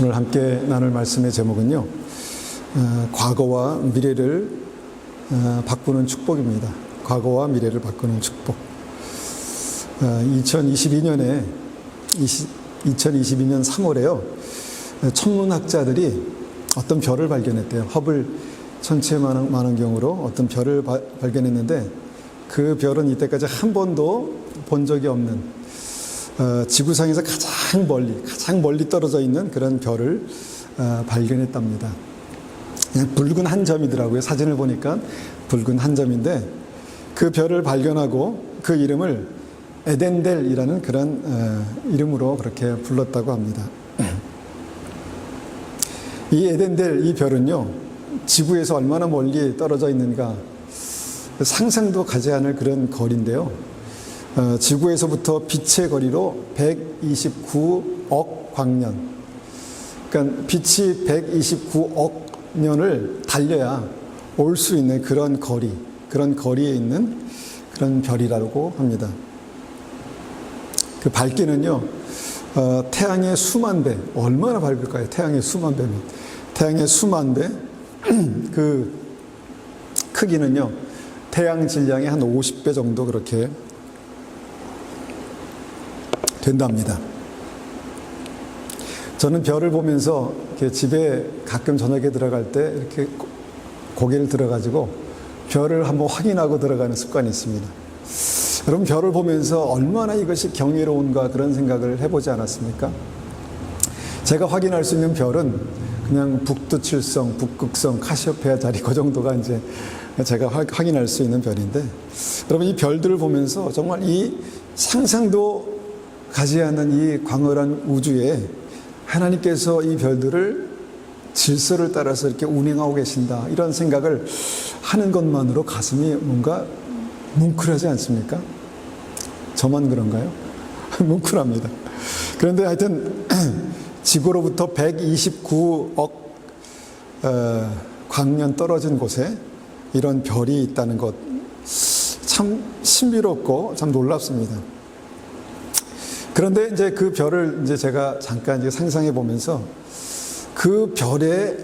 오늘 함께 나눌 말씀의 제목은요, 과거와 미래를 바꾸는 축복입니다. 과거와 미래를 바꾸는 축복. 2022년 3월에요, 천문학자들이 어떤 별을 발견했대요. 허블 천체망원경으로 어떤 별을 발견했는데, 그 별은 이때까지 한 번도 본 적이 없는 지구상에서 가장 멀리 떨어져 있는 그런 별을 발견했답니다. 그냥 붉은 한 점이더라고요. 사진을 보니까 붉은 한 점인데, 그 별을 발견하고 그 이름을 에덴델이라는 그런 이름으로 그렇게 불렀다고 합니다. 이 에덴델, 이 별은요, 지구에서 얼마나 멀리 떨어져 있는가 상상도 가지 않을 그런 거리인데요, 지구에서부터 빛의 거리로 129억 광년, 그러니까 빛이 129억 년을 달려야 올 수 있는 그런 거리에 있는 그런 별이라고 합니다. 그 밝기는요, 태양의 수만 배, 얼마나 밝을까요? 태양의 수만 배면. 태양의 수만 배, 그 크기는요, 태양 질량의 한 50배 정도 그렇게 된답니다. 저는 별을 보면서 이렇게 집에 가끔 저녁에 들어갈 때 이렇게 고개를 들어가지고 별을 한번 확인하고 들어가는 습관이 있습니다. 여러분, 별을 보면서 얼마나 이것이 경이로운가 그런 생각을 해보지 않았습니까? 제가 확인할 수 있는 별은 그냥 북두칠성, 북극성, 카시오페아 자리 그 정도가 이제 제가 확인할 수 있는 별인데, 여러분, 이 별들을 보면서 정말 이 상상도 가지 않는 이 광활한 우주에 하나님께서 이 별들을 질서를 따라서 이렇게 운행하고 계신다, 이런 생각을 하는 것만으로 가슴이 뭔가 뭉클하지 않습니까? 저만 그런가요? 뭉클합니다. 그런데 하여튼 지구로부터 129억 광년 떨어진 곳에 이런 별이 있다는 것, 참 신비롭고 참 놀랍습니다. 그런데 이제 그 별을 이제 제가 잠깐 이제 상상해 보면서, 그 별에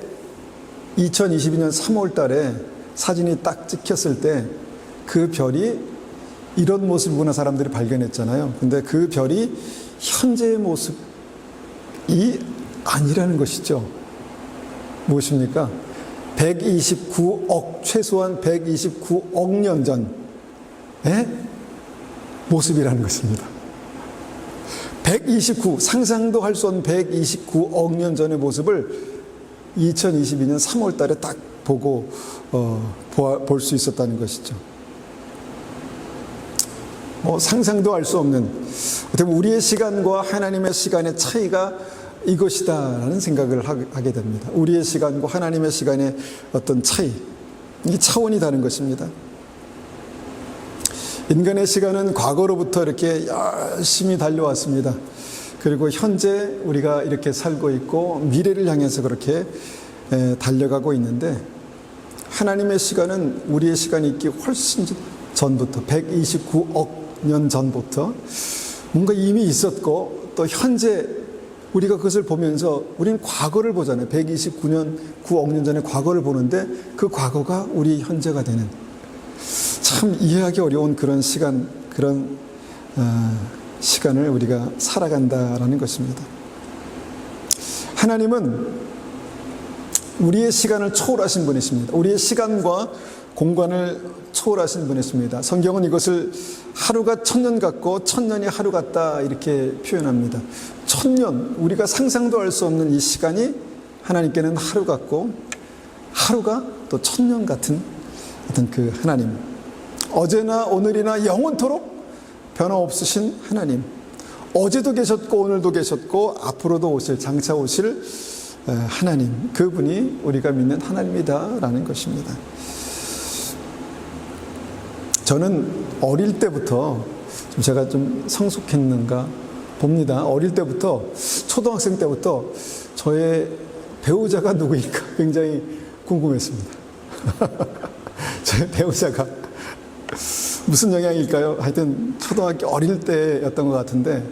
2022년 3월 달에 사진이 딱 찍혔을 때 그 별이 이런 모습이구나 사람들이 발견했잖아요. 근데 그 별이 현재의 모습이 아니라는 것이죠. 무엇입니까? 129억, 최소한 129억 년 전의 모습이라는 것입니다. 상상도 할 수 없는 129억 년 전의 모습을 2022년 3월 달에 딱 보고 볼 수 있었다는 것이죠. 상상도 할 수 없는, 어떻게 보면 우리의 시간과 하나님의 시간의 차이가 이것이다라는 생각을 하게 됩니다. 우리의 시간과 하나님의 시간의 어떤 차이, 이 차원이 다른 것입니다. 인간의 시간은 과거로부터 이렇게 열심히 달려왔습니다. 그리고 현재 우리가 이렇게 살고 있고 미래를 향해서 그렇게 달려가고 있는데, 하나님의 시간은 우리의 시간이 있기 훨씬 전부터, 129억 년 전부터 뭔가 이미 있었고, 또 현재 우리가 그것을 보면서 우리는 과거를 보잖아요. 129억 년 전의 과거를 보는데 그 과거가 우리 현재가 되는, 참 이해하기 어려운 그런 시간, 그런 시간을 우리가 살아간다라는 것입니다. 하나님은 우리의 시간을 초월하신 분이십니다. 우리의 시간과 공간을 초월하신 분이십니다. 성경은 이것을 하루가 천년 같고 천년이 하루 같다, 이렇게 표현합니다. 천년, 우리가 상상도 할 수 없는 이 시간이 하나님께는 하루 같고, 하루가 또 천년 같은 어떤 그 하나님, 어제나 오늘이나 영원토록 변함없으신 하나님, 어제도 계셨고 오늘도 계셨고 앞으로도 장차 오실 하나님, 그분이 우리가 믿는 하나님이다라는 것입니다. 저는 어릴 때부터, 제가 좀 성숙했는가 봅니다. 어릴 때부터, 초등학생 때부터 저의 배우자가 누구일까 굉장히 궁금했습니다. 저의 배우자가 무슨 영향일까요? 하여튼 초등학교 어릴 때였던 것 같은데,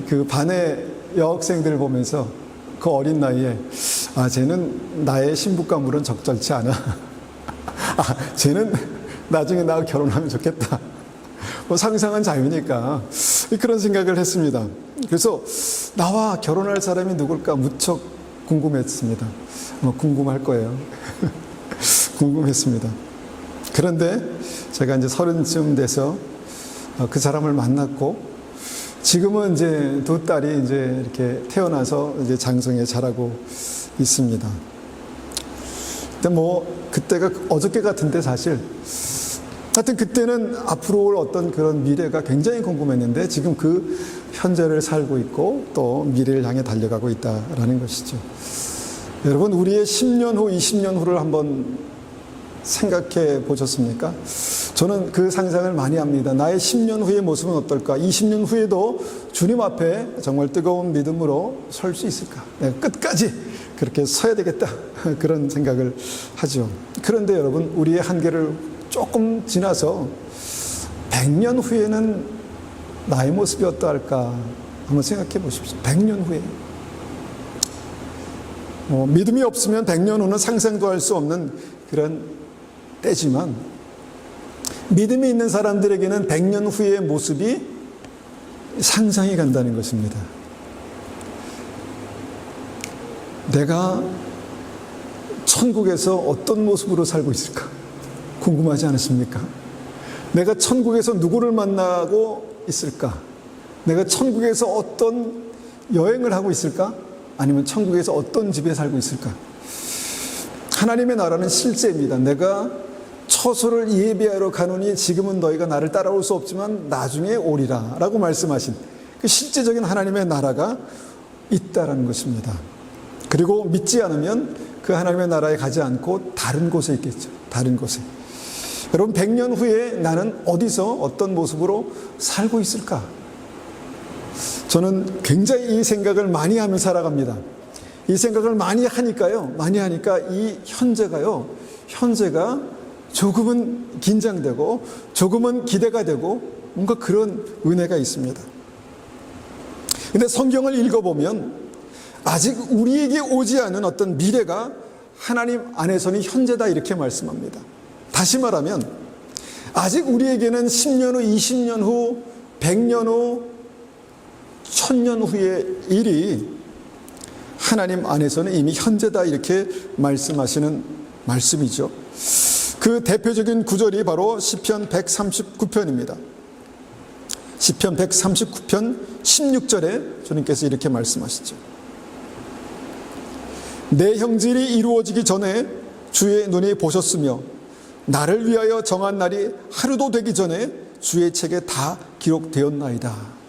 그 반의 여학생들을 보면서 그 어린 나이에 쟤는 나의 신부감으로는 적절치 않아. 쟤는 나중에 나하고 결혼하면 좋겠다. 뭐 상상은 자유니까 그런 생각을 했습니다. 그래서 나와 결혼할 사람이 누굴까 무척 궁금했습니다. 궁금할 거예요. 궁금했습니다. 그런데 제가 이제 30쯤 돼서 그 사람을 만났고, 지금은 이제 두 딸이 이제 이렇게 태어나서 이제 장성에 자라고 있습니다. 근데 그때가 어저께 같은데 사실. 하여튼 그때는 앞으로 올 어떤 그런 미래가 굉장히 궁금했는데 지금 그 현재를 살고 있고 또 미래를 향해 달려가고 있다라는 것이죠. 여러분, 우리의 10년 후, 20년 후를 한번 생각해 보셨습니까? 저는 그 상상을 많이 합니다. 나의 10년 후의 모습은 어떨까? 20년 후에도 주님 앞에 정말 뜨거운 믿음으로 설 수 있을까? 내가 끝까지 그렇게 서야 되겠다. 그런 생각을 하죠. 그런데 여러분, 우리의 한계를 조금 지나서 100년 후에는 나의 모습이 어떠할까? 한번 생각해 보십시오. 100년 후에. 믿음이 없으면 100년 후는 상상도 할 수 없는 그런 때지만, 믿음이 있는 사람들에게는 100년 후의 모습이 상상이 간다는 것입니다. 내가 천국에서 어떤 모습으로 살고 있을까? 궁금하지 않으십니까? 내가 천국에서 누구를 만나고 있을까? 내가 천국에서 어떤 여행을 하고 있을까? 아니면 천국에서 어떤 집에 살고 있을까? 하나님의 나라는 실제입니다. 내가 처소를 예비하러 가노니 지금은 너희가 나를 따라올 수 없지만 나중에 오리라 라고 말씀하신 그 실제적인 하나님의 나라가 있다라는 것입니다. 그리고 믿지 않으면 그 하나님의 나라에 가지 않고 다른 곳에 있겠죠. 다른 곳에. 여러분, 100년 후에 나는 어디서 어떤 모습으로 살고 있을까? 저는 굉장히 이 생각을 많이 하며 살아갑니다. 이 생각을 많이 하니까 이 현재가 조금은 긴장되고 조금은 기대가 되고 뭔가 그런 은혜가 있습니다. 근데 성경을 읽어보면 아직 우리에게 오지 않은 어떤 미래가 하나님 안에서는 현재다 이렇게 말씀합니다. 다시 말하면 아직 우리에게는 10년 후, 20년 후, 100년 후, 1000년 후의 일이 하나님 안에서는 이미 현재다 이렇게 말씀하시는 말씀이죠. 그 대표적인 구절이 바로 시편 139편입니다. 시편 139편 16절에 주님께서 이렇게 말씀하시죠. 내 형질이 이루어지기 전에 주의 눈이 보셨으며 나를 위하여 정한 날이 하루도 되기 전에 주의 책에 다 기록되었나이다.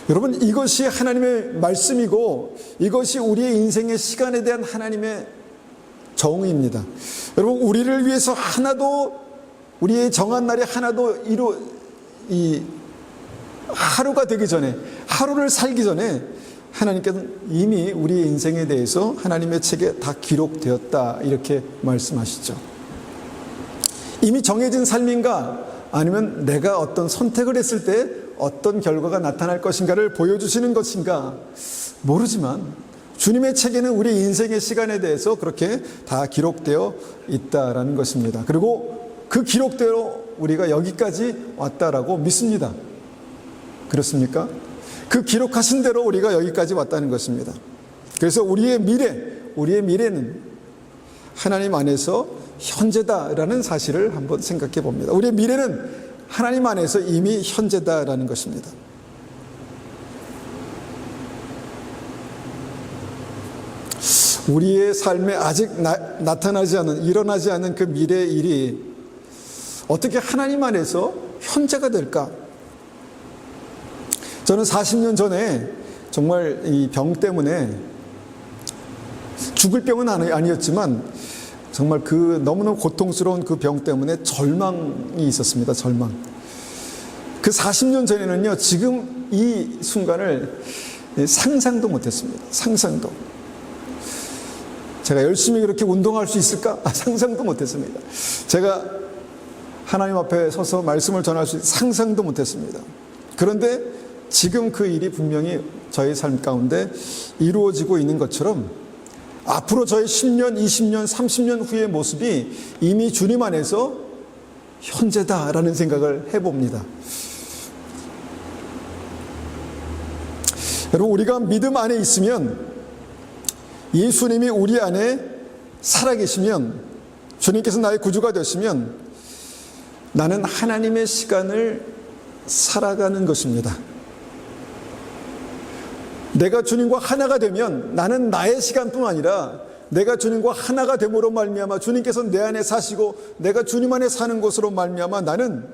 여러분, 이것이 하나님의 말씀이고 이것이 우리의 인생의 시간에 대한 하나님의 정의입니다. 여러분, 우리를 위해서 우리의 정한 날이 하나도 하루가 되기 전에, 하루를 살기 전에 하나님께서는 이미 우리의 인생에 대해서 하나님의 책에 다 기록되었다 이렇게 말씀하시죠. 이미 정해진 삶인가, 아니면 내가 어떤 선택을 했을 때 어떤 결과가 나타날 것인가를 보여주시는 것인가 모르지만 주님의 책에는 우리 인생의 시간에 대해서 그렇게 다 기록되어 있다라는 것입니다. 그리고 그 기록대로 우리가 여기까지 왔다라고 믿습니다. 그렇습니까? 그 기록하신 대로 우리가 여기까지 왔다는 것입니다. 그래서 우리의 미래는 하나님 안에서 현재다라는 사실을 한번 생각해 봅니다. 우리의 미래는 하나님 안에서 이미 현재다라는 것입니다. 우리의 삶에 아직 나타나지 않은, 일어나지 않은 그 미래의 일이 어떻게 하나님 안에서 현재가 될까? 저는 40년 전에 정말 이 병 때문에, 죽을 병은 아니었지만 정말 그 너무너무 고통스러운 그 병 때문에 절망이 있었습니다. 절망. 그 40년 전에는요, 지금 이 순간을 상상도 못했습니다. 상상도. 제가 열심히 그렇게 운동할 수 있을까? 상상도 못했습니다. 제가 하나님 앞에 서서 말씀을 전할 수 상상도 못했습니다. 그런데 지금 그 일이 분명히 저의 삶 가운데 이루어지고 있는 것처럼 앞으로 저의 10년, 20년, 30년 후의 모습이 이미 주님 안에서 현재다라는 생각을 해봅니다. 여러분, 우리가 믿음 안에 있으면, 예수님이 우리 안에 살아계시면, 주님께서 나의 구주가 되시면 나는 하나님의 시간을 살아가는 것입니다. 내가 주님과 하나가 되면 나는 나의 시간뿐 아니라 내가 주님과 하나가 됨으로 말미암아 주님께서 내 안에 사시고 내가 주님 안에 사는 것으로 말미암아 나는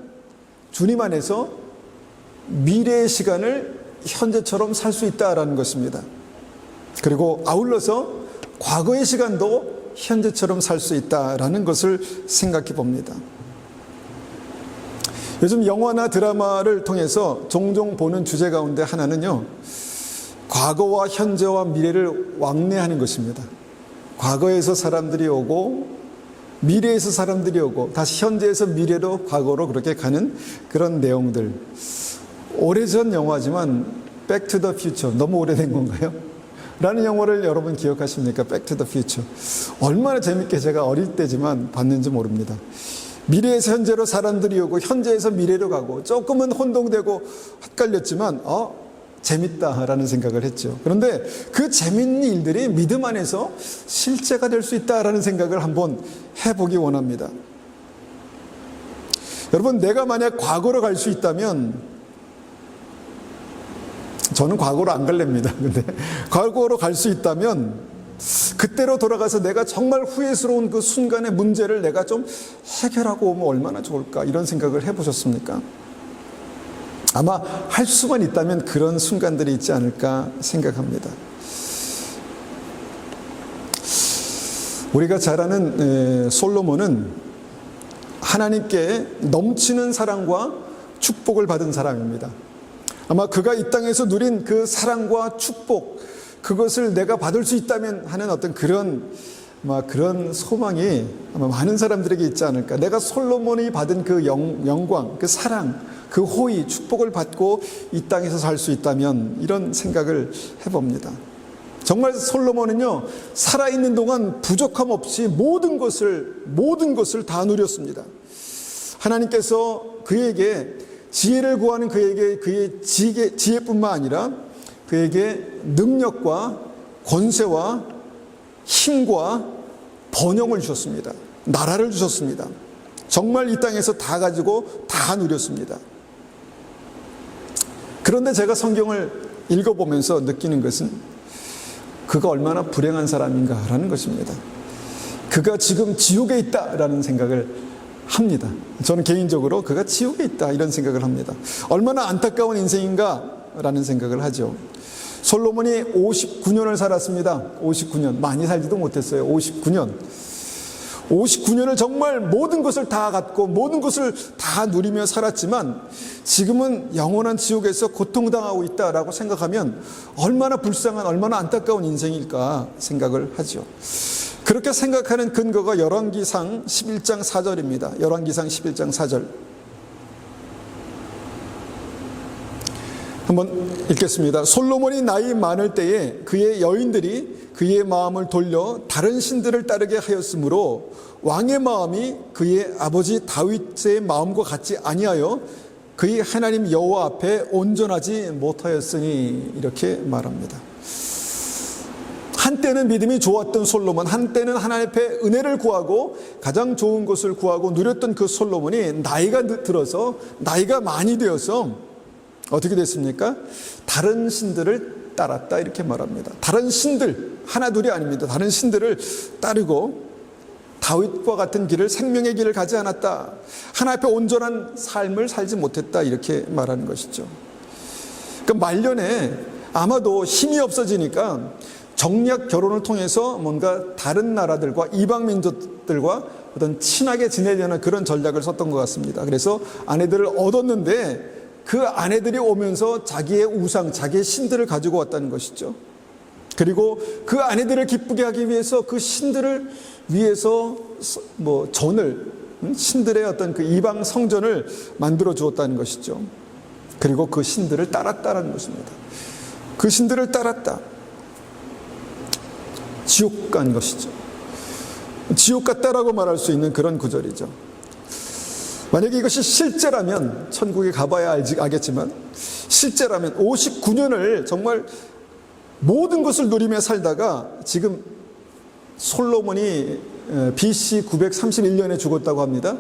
주님 안에서 미래의 시간을 현재처럼 살 수 있다라는 것입니다. 그리고 아울러서 과거의 시간도 현재처럼 살 수 있다라는 것을 생각해 봅니다. 요즘 영화나 드라마를 통해서 종종 보는 주제 가운데 하나는요, 과거와 현재와 미래를 왕래하는 것입니다. 과거에서 사람들이 오고 미래에서 사람들이 오고 다시 현재에서 미래로 과거로 그렇게 가는 그런 내용들. 오래전 영화지만 백 투 더 퓨처, 너무 오래된 건가요? 라는 영화를 여러분 기억하십니까? 백 투 더 퓨처. 얼마나 재밌게 제가 어릴 때지만 봤는지 모릅니다. 미래에서 현재로 사람들이 오고 현재에서 미래로 가고 조금은 혼동되고 헷갈렸지만 재밌다라는 생각을 했죠. 그런데 그 재밌는 일들이 믿음 안에서 실제가 될 수 있다라는 생각을 한번 해보기 원합니다. 여러분, 내가 만약 과거로 갈 수 있다면, 저는 과거로 안 갈랍니다. 근데 과거로 갈 수 있다면 그때로 돌아가서 내가 정말 후회스러운 그 순간의 문제를 내가 좀 해결하고 오면 얼마나 좋을까, 이런 생각을 해보셨습니까? 아마 할 수만 있다면 그런 순간들이 있지 않을까 생각합니다. 우리가 잘 아는 솔로몬은 하나님께 넘치는 사랑과 축복을 받은 사람입니다. 아마 그가 이 땅에서 누린 그 사랑과 축복, 그것을 내가 받을 수 있다면 하는 어떤 그런 소망이 아마 많은 사람들에게 있지 않을까. 내가 솔로몬이 받은 그 영광, 그 사랑, 그 호의, 축복을 받고 이 땅에서 살 수 있다면, 이런 생각을 해봅니다. 정말 솔로몬은요, 살아있는 동안 부족함 없이 모든 것을 다 누렸습니다. 하나님께서 그에게 지혜를 구하는 그에게 그의 지혜뿐만 아니라 그에게 능력과 권세와 힘과 번영을 주셨습니다. 나라를 주셨습니다. 정말 이 땅에서 다 가지고 다 누렸습니다. 그런데 제가 성경을 읽어보면서 느끼는 것은 그가 얼마나 불행한 사람인가라는 것입니다. 그가 지금 지옥에 있다라는 생각을 합니다. 저는 개인적으로 그가 지옥에 있다, 이런 생각을 합니다. 얼마나 안타까운 인생인가라는 생각을 하죠. 솔로몬이 59년을 살았습니다. 59년. 많이 살지도 못했어요. 59년을 정말 모든 것을 다 갖고 모든 것을 다 누리며 살았지만 지금은 영원한 지옥에서 고통당하고 있다라고 생각하면 얼마나 불쌍한, 얼마나 안타까운 인생일까 생각을 하죠. 그렇게 생각하는 근거가 열왕기상 11장 4절입니다. 열왕기상 11장 4절. 한번 읽겠습니다. 솔로몬이 나이 많을 때에 그의 여인들이 그의 마음을 돌려 다른 신들을 따르게 하였으므로 왕의 마음이 그의 아버지 다윗의 마음과 같지 아니하여 그의 하나님 여호와 앞에 온전하지 못하였으니, 이렇게 말합니다. 한때는 믿음이 좋았던 솔로몬, 한때는 하나님 앞에 은혜를 구하고 가장 좋은 것을 구하고 누렸던 그 솔로몬이 나이가 들어서, 나이가 많이 되어서 어떻게 됐습니까? 다른 신들을 따랐다, 이렇게 말합니다. 다른 신들, 하나 둘이 아닙니다. 다른 신들을 따르고 다윗과 같은 길을, 생명의 길을 가지 않았다. 하나님 앞에 온전한 삶을 살지 못했다, 이렇게 말하는 것이죠. 그러니까 말년에 아마도 힘이 없어지니까 정략 결혼을 통해서 뭔가 다른 나라들과 이방 민족들과 어떤 친하게 지내려는 그런 전략을 썼던 것 같습니다. 그래서 아내들을 얻었는데 그 아내들이 오면서 자기의 우상, 자기의 신들을 가지고 왔다는 것이죠. 그리고 그 아내들을 기쁘게 하기 위해서 그 신들을 위해서 신들의 어떤 그 이방 성전을 만들어 주었다는 것이죠. 그리고 그 신들을 따랐다는 것입니다. 그 신들을 따랐다. 지옥 간 것이죠. 지옥 같다라고 말할 수 있는 그런 구절이죠. 만약에 이것이 실제라면, 천국에 가봐야 알겠지만, 실제라면 59년을 정말 모든 것을 누리며 살다가 지금 솔로몬이 BC 931년에 죽었다고 합니다.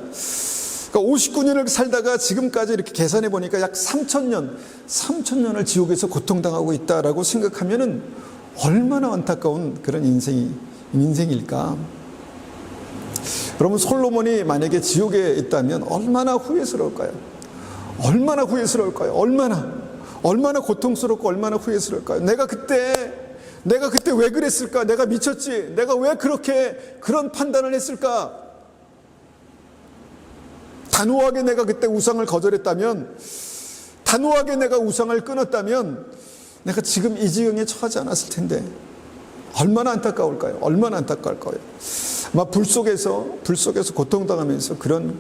그러니까 59년을 살다가 지금까지 이렇게 계산해 보니까 약 3,000년을 지옥에서 고통당하고 있다라고 생각하면은 얼마나 안타까운 그런 인생일까. 여러분, 솔로몬이 만약에 지옥에 있다면 얼마나 후회스러울까요? 얼마나 후회스러울까요? 얼마나 고통스럽고 얼마나 후회스러울까요? 내가 그때 왜 그랬을까? 내가 미쳤지? 내가 왜 그런 판단을 했을까? 단호하게 내가 그때 우상을 거절했다면, 단호하게 내가 우상을 끊었다면 내가 지금 이 지경에 처하지 않았을 텐데 얼마나 안타까울까요? 얼마나 안타까울까요? 아마 불 속에서 고통당하면서 그런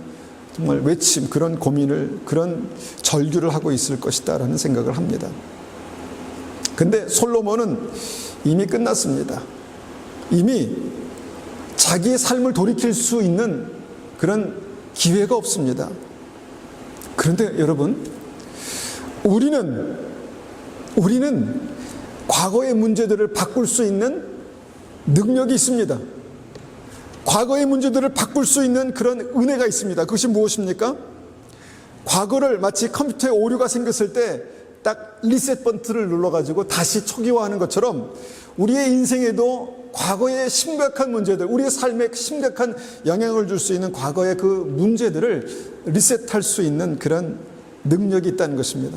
정말 외침, 그런 고민을, 그런 절규를 하고 있을 것이다 라는 생각을 합니다. 근데 솔로몬은 이미 끝났습니다. 이미 자기의 삶을 돌이킬 수 있는 그런 기회가 없습니다. 그런데 여러분, 우리는 과거의 문제들을 바꿀 수 있는 능력이 있습니다. 과거의 문제들을 바꿀 수 있는 그런 은혜가 있습니다. 그것이 무엇입니까? 과거를 마치 컴퓨터에 오류가 생겼을 때 딱 리셋 버튼을 눌러가지고 다시 초기화하는 것처럼 우리의 인생에도 과거의 심각한 문제들, 우리의 삶에 심각한 영향을 줄 수 있는 과거의 그 문제들을 리셋할 수 있는 그런 능력이 있다는 것입니다.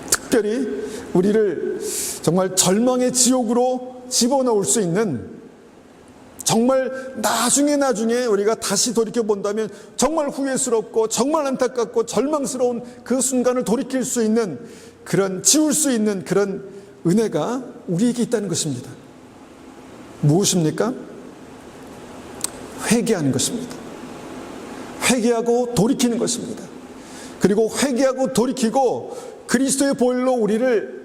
특별히 우리를 정말 절망의 지옥으로 집어넣을 수 있는, 정말 나중에 우리가 다시 돌이켜 본다면 정말 후회스럽고 정말 안타깝고 절망스러운 그 순간을 돌이킬 수 있는, 그런 지울 수 있는 그런 은혜가 우리에게 있다는 것입니다. 무엇입니까? 회개하는 것입니다. 회개하고 돌이키는 것입니다. 그리고 회개하고 돌이키고 그리스도의 보혈로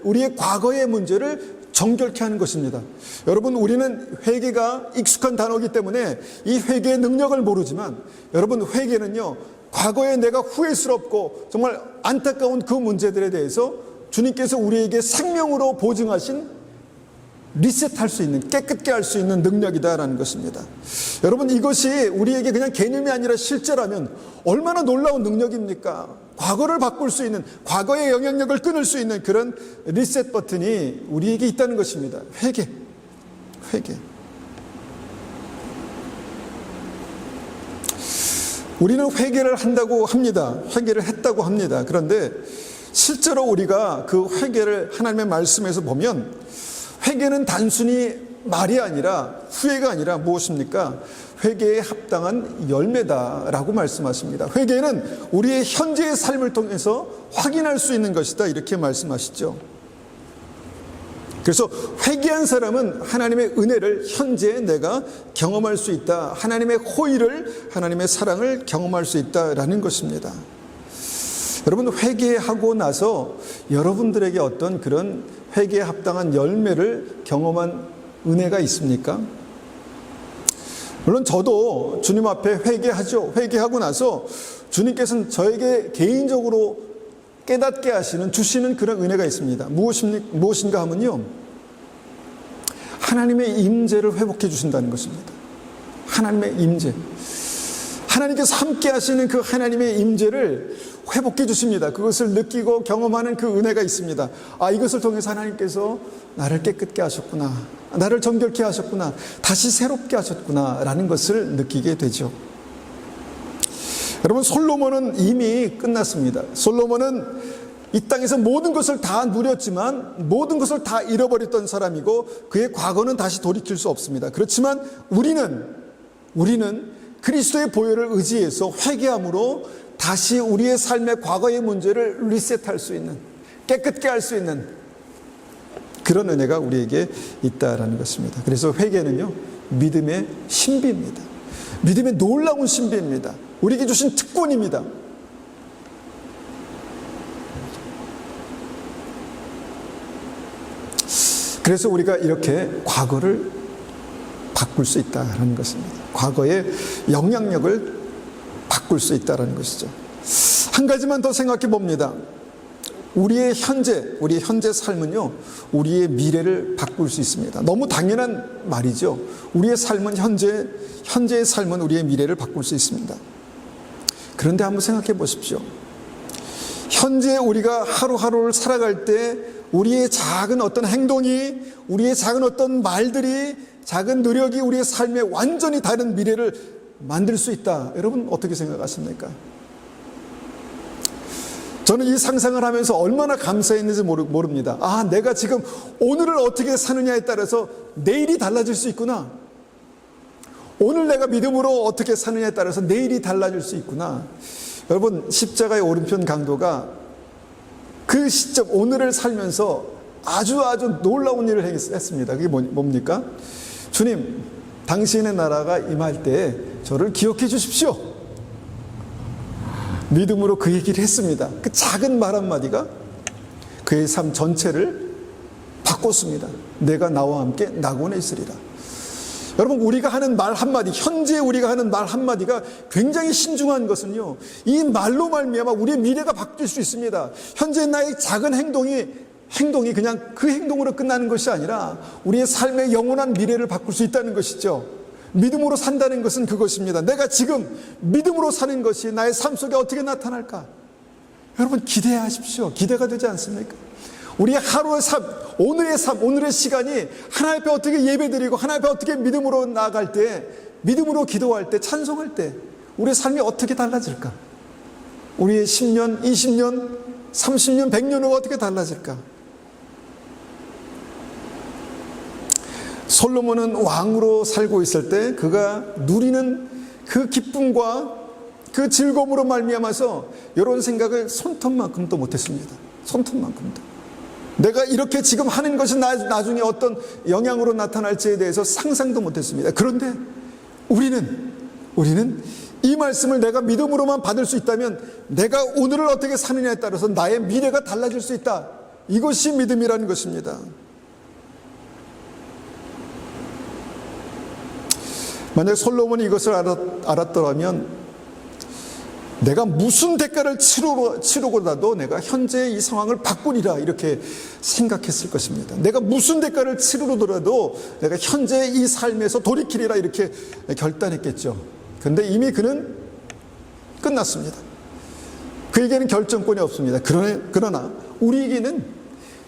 우리의 과거의 문제를 정결케 하는 것입니다. 여러분, 우리는 회개가 익숙한 단어이기 때문에 이 회개의 능력을 모르지만, 여러분, 회개는요, 과거에 내가 후회스럽고 정말 안타까운 그 문제들에 대해서 주님께서 우리에게 생명으로 보증하신, 리셋할 수 있는, 깨끗게 할 수 있는 능력이다라는 것입니다. 여러분, 이것이 우리에게 그냥 개념이 아니라 실제라면 얼마나 놀라운 능력입니까? 과거를 바꿀 수 있는, 과거의 영향력을 끊을 수 있는 그런 리셋 버튼이 우리에게 있다는 것입니다. 회개. 우리는 회개를 한다고 합니다. 회개를 했다고 합니다. 그런데 실제로 우리가 그 회개를 하나님의 말씀에서 보면, 회개는 단순히 말이 아니라, 후회가 아니라 무엇입니까? 회개에 합당한 열매다라고 말씀하십니다. 회개는 우리의 현재의 삶을 통해서 확인할 수 있는 것이다, 이렇게 말씀하시죠. 그래서 회개한 사람은 하나님의 은혜를 현재 내가 경험할 수 있다, 하나님의 호의를, 하나님의 사랑을 경험할 수 있다라는 것입니다. 여러분, 회개하고 나서 여러분들에게 어떤 그런 회개에 합당한 열매를 경험한 은혜가 있습니까? 물론 저도 주님 앞에 회개하죠. 회개하고 나서 주님께서는 저에게 개인적으로 깨닫게 하시는, 주시는 그런 은혜가 있습니다. 무엇인가 하면요, 하나님의 임재를 회복해 주신다는 것입니다. 하나님의 임재, 하나님께서 함께 하시는 그 하나님의 임재를 회복해 주십니다. 그것을 느끼고 경험하는 그 은혜가 있습니다. 아, 이것을 통해서 하나님께서 나를 깨끗게 하셨구나, 나를 정결케 하셨구나, 다시 새롭게 하셨구나 라는 것을 느끼게 되죠. 여러분, 솔로몬은 이미 끝났습니다. 솔로몬은 이 땅에서 모든 것을 다 누렸지만 모든 것을 다 잃어버렸던 사람이고, 그의 과거는 다시 돌이킬 수 없습니다. 그렇지만 우리는 그리스도의 보혈을 의지해서 회개함으로 다시 우리의 삶의 과거의 문제를 리셋할 수 있는, 깨끗게 할 수 있는 그런 은혜가 우리에게 있다라는 것입니다. 그래서 회개는요, 믿음의 신비입니다. 믿음의 놀라운 신비입니다. 우리에게 주신 특권입니다. 그래서 우리가 이렇게 과거를 바꿀 수 있다는 것입니다. 과거의 영향력을 바꿀 수 있다는 것이죠. 한 가지만 더 생각해 봅니다. 우리의 현재 삶은요, 우리의 미래를 바꿀 수 있습니다. 너무 당연한 말이죠. 우리의 삶은 현재의 삶은 우리의 미래를 바꿀 수 있습니다. 그런데 한번 생각해 보십시오. 현재 우리가 하루하루를 살아갈 때 우리의 작은 어떤 행동이, 우리의 작은 어떤 말들이, 작은 노력이 우리의 삶에 완전히 다른 미래를 만들 수 있다. 여러분 어떻게 생각하십니까? 저는 이 상상을 하면서 얼마나 감사했는지 모릅니다. 아, 내가 지금 오늘을 어떻게 사느냐에 따라서 내일이 달라질 수 있구나. 오늘 내가 믿음으로 어떻게 사느냐에 따라서 내일이 달라질 수 있구나. 여러분, 십자가의 오른편 강도가 그 시점, 오늘을 살면서 아주 놀라운 일을 했습니다. 그게 뭡니까? 주님, 당신의 나라가 임할 때 저를 기억해 주십시오. 믿음으로 그 얘기를 했습니다. 그 작은 말 한마디가 그의 삶 전체를 바꿨습니다. 내가 나와 함께 낙원에 있으리라. 여러분, 우리가 하는 말 한마디, 현재 우리가 하는 말 한마디가 굉장히 신중한 것은요, 이 말로 말미암아 우리의 미래가 바뀔 수 있습니다. 현재 나의 작은 행동이 그냥 그 행동으로 끝나는 것이 아니라 우리의 삶의 영원한 미래를 바꿀 수 있다는 것이죠. 믿음으로 산다는 것은 그것입니다. 내가 지금 믿음으로 사는 것이 나의 삶 속에 어떻게 나타날까? 여러분, 기대하십시오. 기대가 되지 않습니까? 우리의 하루의 삶, 오늘의 시간이 하나님 앞에 어떻게 예배드리고 하나님 앞에 어떻게 믿음으로 나아갈 때, 믿음으로 기도할 때, 찬송할 때 우리의 삶이 어떻게 달라질까? 우리의 10년, 20년, 30년, 100년 후 어떻게 달라질까? 솔로몬은 왕으로 살고 있을 때 그가 누리는 그 기쁨과 그 즐거움으로 말미암아서 이런 생각을 손톱만큼도 못했습니다. 손톱만큼도. 내가 이렇게 지금 하는 것이 나중에 어떤 영향으로 나타날지에 대해서 상상도 못했습니다. 그런데 우리는 이 말씀을 내가 믿음으로만 받을 수 있다면 내가 오늘을 어떻게 사느냐에 따라서 나의 미래가 달라질 수 있다. 이것이 믿음이라는 것입니다. 만약 솔로몬이 이것을 알았더라면 내가 무슨 대가를 치르고라도 내가 현재의 이 상황을 바꾸리라 이렇게 생각했을 것입니다. 내가 무슨 대가를 치르더라도 내가 현재의 이 삶에서 돌이키리라 이렇게 결단했겠죠. 그런데 이미 그는 끝났습니다. 그에게는 결정권이 없습니다. 그러나 우리에게는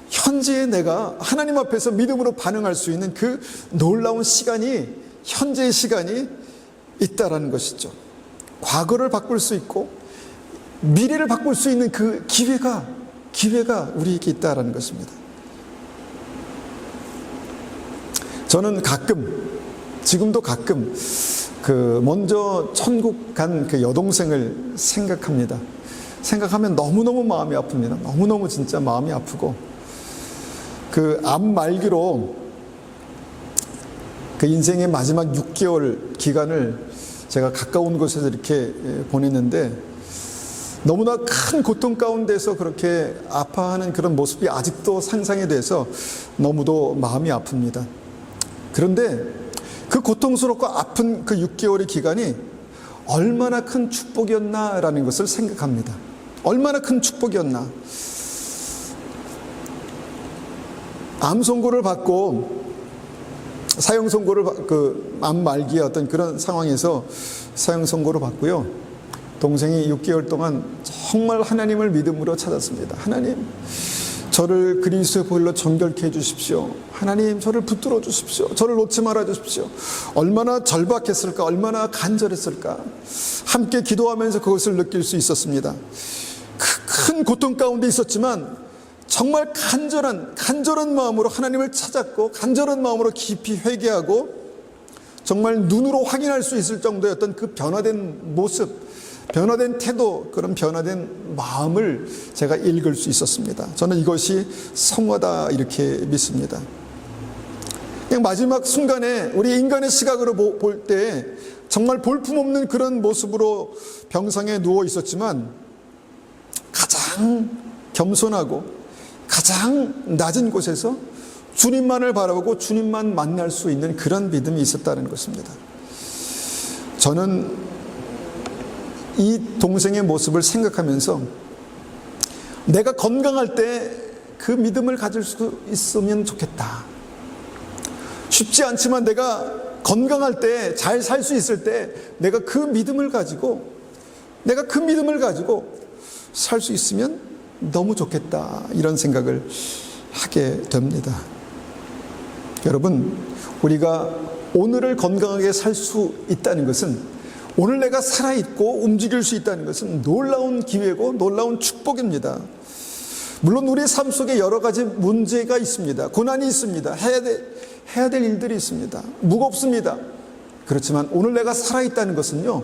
현재의 내가 하나님 앞에서 믿음으로 반응할 수 있는 그 놀라운 시간이, 현재의 시간이 있다라는 것이죠. 과거를 바꿀 수 있고 미래를 바꿀 수 있는 그 기회가 우리에게 있다라는 것입니다. 저는 지금도 가끔 먼저 천국 간 그 여동생을 생각합니다. 생각하면 너무너무 마음이 아픕니다. 너무너무 진짜 마음이 아프고, 그 암 말기로 그 인생의 마지막 6개월 기간을 제가 가까운 곳에서 이렇게 보냈는데 너무나 큰 고통 가운데서 그렇게 아파하는 그런 모습이 아직도 상상이 돼서 너무도 마음이 아픕니다. 그런데 그 고통스럽고 아픈 그 6개월의 기간이 얼마나 큰 축복이었나라는 것을 생각합니다. 얼마나 큰 축복이었나. 암 선고를 받고 사형 선고를 암 말기의 어떤 그런 상황에서 사형 선고를 받고요. 동생이 6개월 동안 정말 하나님을 믿음으로 찾았습니다. 하나님, 저를 그리스도의 보혈로 정결케 해주십시오. 하나님, 저를 붙들어 주십시오. 저를 놓지 말아 주십시오. 얼마나 절박했을까, 얼마나 간절했을까. 함께 기도하면서 그것을 느낄 수 있었습니다. 큰 고통 가운데 있었지만 정말 간절한 마음으로 하나님을 찾았고, 간절한 마음으로 깊이 회개하고 정말 눈으로 확인할 수 있을 정도의 어떤 그 변화된 모습, 변화된 태도, 그런 변화된 마음을 제가 읽을 수 있었습니다. 저는 이것이 성화다 이렇게 믿습니다. 그냥 마지막 순간에 우리 인간의 시각으로 볼 때 정말 볼품없는 그런 모습으로 병상에 누워 있었지만 가장 겸손하고 가장 낮은 곳에서 주님만을 바라보고 주님만 만날 수 있는 그런 믿음이 있었다는 것입니다. 저는 이 동생의 모습을 생각하면서 내가 건강할 때 그 믿음을 가질 수 있으면 좋겠다. 쉽지 않지만 내가 건강할 때, 잘 살 수 있을 때 내가 그 믿음을 가지고 살 수 있으면 너무 좋겠다, 이런 생각을 하게 됩니다. 여러분, 우리가 오늘을 건강하게 살 수 있다는 것은, 오늘 내가 살아있고 움직일 수 있다는 것은 놀라운 기회고 놀라운 축복입니다. 물론 우리의 삶 속에 여러 가지 문제가 있습니다. 고난이 있습니다. 해야 될 일들이 있습니다. 무겁습니다. 그렇지만 오늘 내가 살아있다는 것은요,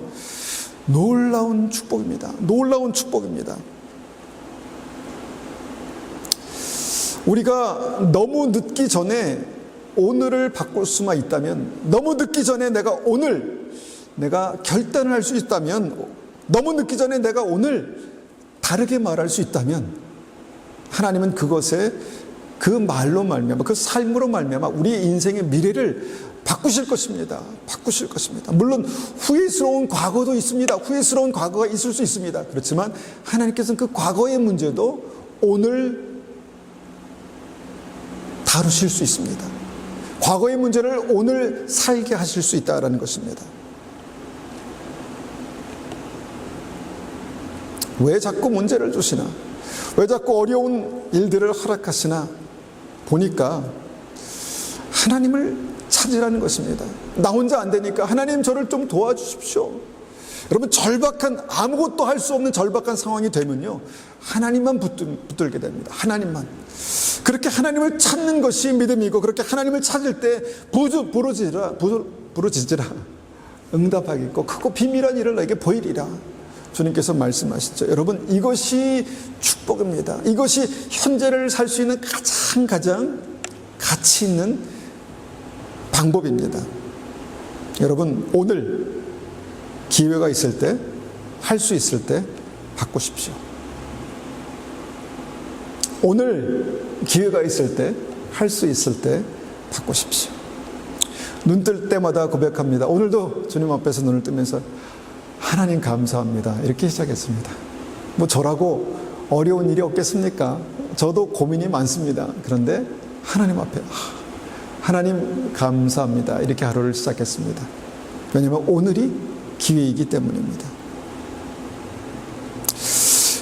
놀라운 축복입니다. 놀라운 축복입니다. 우리가 너무 늦기 전에 오늘을 바꿀 수만 있다면, 너무 늦기 전에 내가 결단을 할 수 있다면, 너무 늦기 전에 내가 오늘 다르게 말할 수 있다면, 하나님은 그것에, 그 말로 말미암아, 그 삶으로 말미암아 우리의 인생의 미래를 바꾸실 것입니다. 바꾸실 것입니다. 물론 후회스러운 과거도 있습니다. 후회스러운 과거가 있을 수 있습니다. 그렇지만 하나님께서는 그 과거의 문제도 오늘 다루실 수 있습니다. 과거의 문제를 오늘 살게 하실 수 있다는 것입니다. 왜 자꾸 문제를 주시나? 왜 자꾸 어려운 일들을 허락하시나 보니까 하나님을 찾으라는 것입니다. 나 혼자 안 되니까 하나님 저를 좀 도와주십시오. 여러분, 아무것도 할 수 없는 절박한 상황이 되면요, 하나님만 붙들게 됩니다. 하나님만. 그렇게 하나님을 찾는 것이 믿음이고, 그렇게 하나님을 찾을 때 부르짖으라 응답하겠고 크고 비밀한 일을 너에게 보이리라 주님께서 말씀하시죠. 여러분, 이것이 축복입니다. 이것이 현재를 살 수 있는 가장 가치 있는 방법입니다. 여러분, 오늘 기회가 있을 때, 할 수 있을 때 바꾸십시오. 오늘 기회가 있을 때, 할 수 있을 때 바꾸십시오. 눈 뜰 때마다 고백합니다. 오늘도 주님 앞에서 눈을 뜨면서 하나님 감사합니다, 이렇게 시작했습니다. 뭐 저라고 어려운 일이 없겠습니까? 저도 고민이 많습니다. 그런데 하나님 앞에 하나님 감사합니다, 이렇게 하루를 시작했습니다. 왜냐하면 오늘이 기회이기 때문입니다.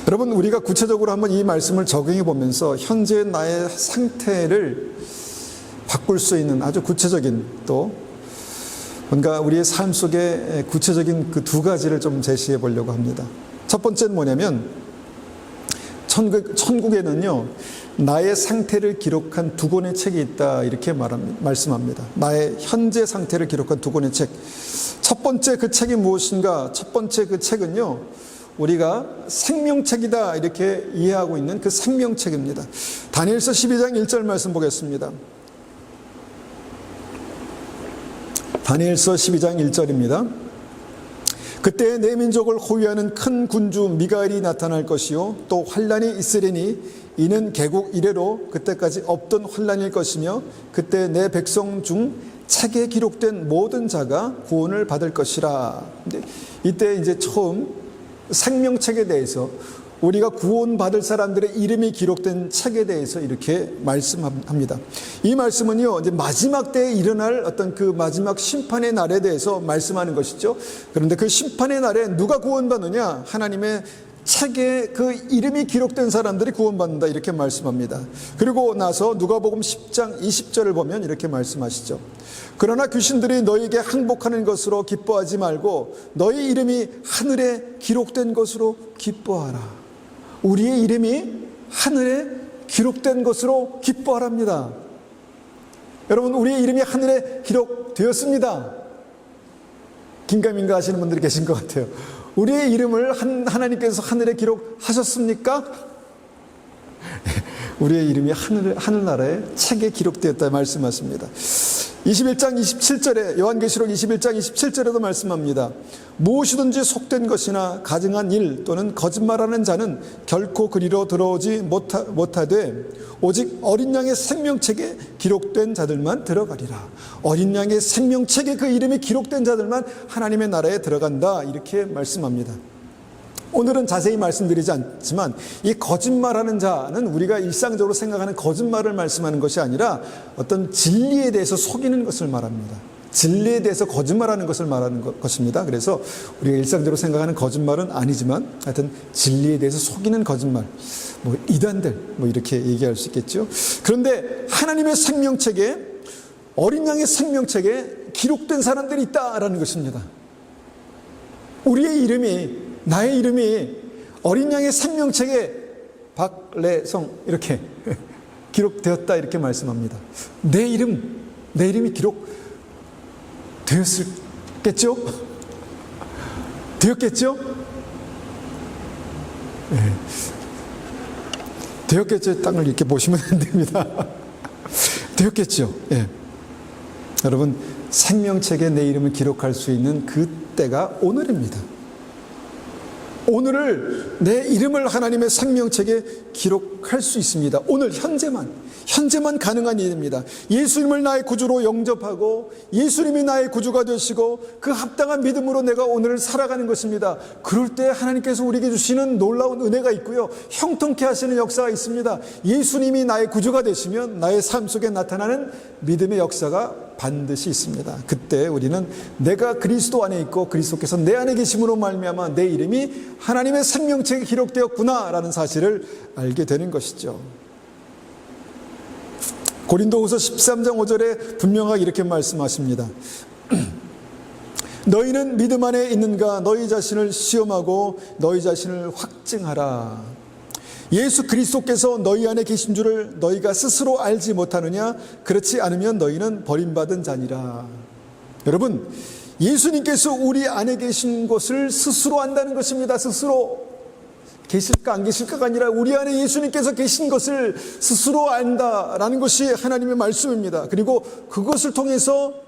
여러분, 우리가 구체적으로 한번 이 말씀을 적용해 보면서 현재 나의 상태를 바꿀 수 있는 아주 구체적인, 또 뭔가 우리의 삶 속에 구체적인 그 두 가지를 좀 제시해 보려고 합니다. 첫 번째는 뭐냐면, 천국에는요, 나의 상태를 기록한 두 권의 책이 있다, 이렇게 말씀합니다. 나의 현재 상태를 기록한 두 권의 책. 첫 번째 그 책이 무엇인가? 첫 번째 그 책은요, 우리가 생명책이다, 이렇게 이해하고 있는 그 생명책입니다. 다니엘서 12장 1절 말씀 보겠습니다. 다니엘서 12장 1절입니다. 그때 내 민족을 호위하는 큰 군주 미가엘이 나타날 것이요, 또 환란이 있으리니 이는 개국 이래로 그때까지 없던 환란일 것이며, 그때 내 백성 중 책에 기록된 모든 자가 구원을 받을 것이라. 이때 이제 처음 생명책에 대해서, 우리가 구원받을 사람들의 이름이 기록된 책에 대해서 이렇게 말씀합니다. 이 말씀은요, 이제 마지막 때에 일어날 어떤 그 마지막 심판의 날에 대해서 말씀하는 것이죠. 그런데 그 심판의 날에 누가 구원받느냐? 하나님의 책에 그 이름이 기록된 사람들이 구원받는다, 이렇게 말씀합니다. 그리고 나서 누가복음 10장 20절을 보면 이렇게 말씀하시죠. 그러나 귀신들이 너에게 항복하는 것으로 기뻐하지 말고 너희 이름이 하늘에 기록된 것으로 기뻐하라. 우리의 이름이 하늘에 기록된 것으로 기뻐하랍니다. 여러분, 우리의 이름이 하늘에 기록되었습니다. 긴가민가 하시는 분들이 계신 것 같아요. 우리의 이름을 하나님께서 하늘에 기록하셨습니까? 우리의 이름이 하늘나라의 책에 기록되었다 말씀하십니다. 21장 27절에 요한계시록 21장 27절에도 말씀합니다. 무엇이든지 속된 것이나 가증한 일 또는 거짓말하는 자는 결코 그리로 들어오지 못하되 오직 어린 양의 생명책에 기록된 자들만 들어가리라. 어린 양의 생명책에 그 이름이 기록된 자들만 하나님의 나라에 들어간다, 이렇게 말씀합니다. 오늘은 자세히 말씀드리지 않지만 이 거짓말하는 자는 우리가 일상적으로 생각하는 거짓말을 말씀하는 것이 아니라 어떤 진리에 대해서 속이는 것을 말합니다. 진리에 대해서 거짓말하는 것을 말하는 것입니다. 그래서 우리가 일상적으로 생각하는 거짓말은 아니지만 하여튼 진리에 대해서 속이는 거짓말, 이단들 이렇게 얘기할 수 있겠죠. 그런데 하나님의 생명책에, 어린 양의 생명책에 기록된 사람들이 있다라는 것입니다. 우리의 이름이, 나의 이름이 어린 양의 생명책에 박래성 이렇게 기록되었다, 이렇게 말씀합니다. 내 이름이 기록되었겠죠? 되었겠죠? 네. 되었겠죠? 땅을 이렇게 보시면 안 됩니다. 되었겠죠? 네. 여러분, 생명책에 내 이름을 기록할 수 있는 그 때가 오늘입니다. 오늘을, 내 이름을 하나님의 생명책에 기록할 수 있습니다. 오늘 현재만 가능한 일입니다. 예수님을 나의 구주로 영접하고 예수님이 나의 구주가 되시고 그 합당한 믿음으로 내가 오늘을 살아가는 것입니다. 그럴 때 하나님께서 우리에게 주시는 놀라운 은혜가 있고요, 형통케 하시는 역사가 있습니다. 예수님이 나의 구주가 되시면 나의 삶 속에 나타나는 믿음의 역사가 반드시 있습니다. 그때 우리는 내가 그리스도 안에 있고 그리스도께서 내 안에 계심으로 말미암아 내 이름이 하나님의 생명책에 기록되었구나라는 사실을 알게 되는 것이죠. 고린도후서 13장 5절에 분명하게 이렇게 말씀하십니다. 너희는 믿음 안에 있는가? 너희 자신을 시험하고 너희 자신을 확증하라. 예수 그리스도께서 너희 안에 계신 줄을 너희가 스스로 알지 못하느냐? 그렇지 않으면 너희는 버림받은 자니라. 여러분, 예수님께서 우리 안에 계신 것을 스스로 안다는 것입니다. 스스로 계실까 안 계실까가 아니라 우리 안에 예수님께서 계신 것을 스스로 안다라는 것이 하나님의 말씀입니다. 그리고 그것을 통해서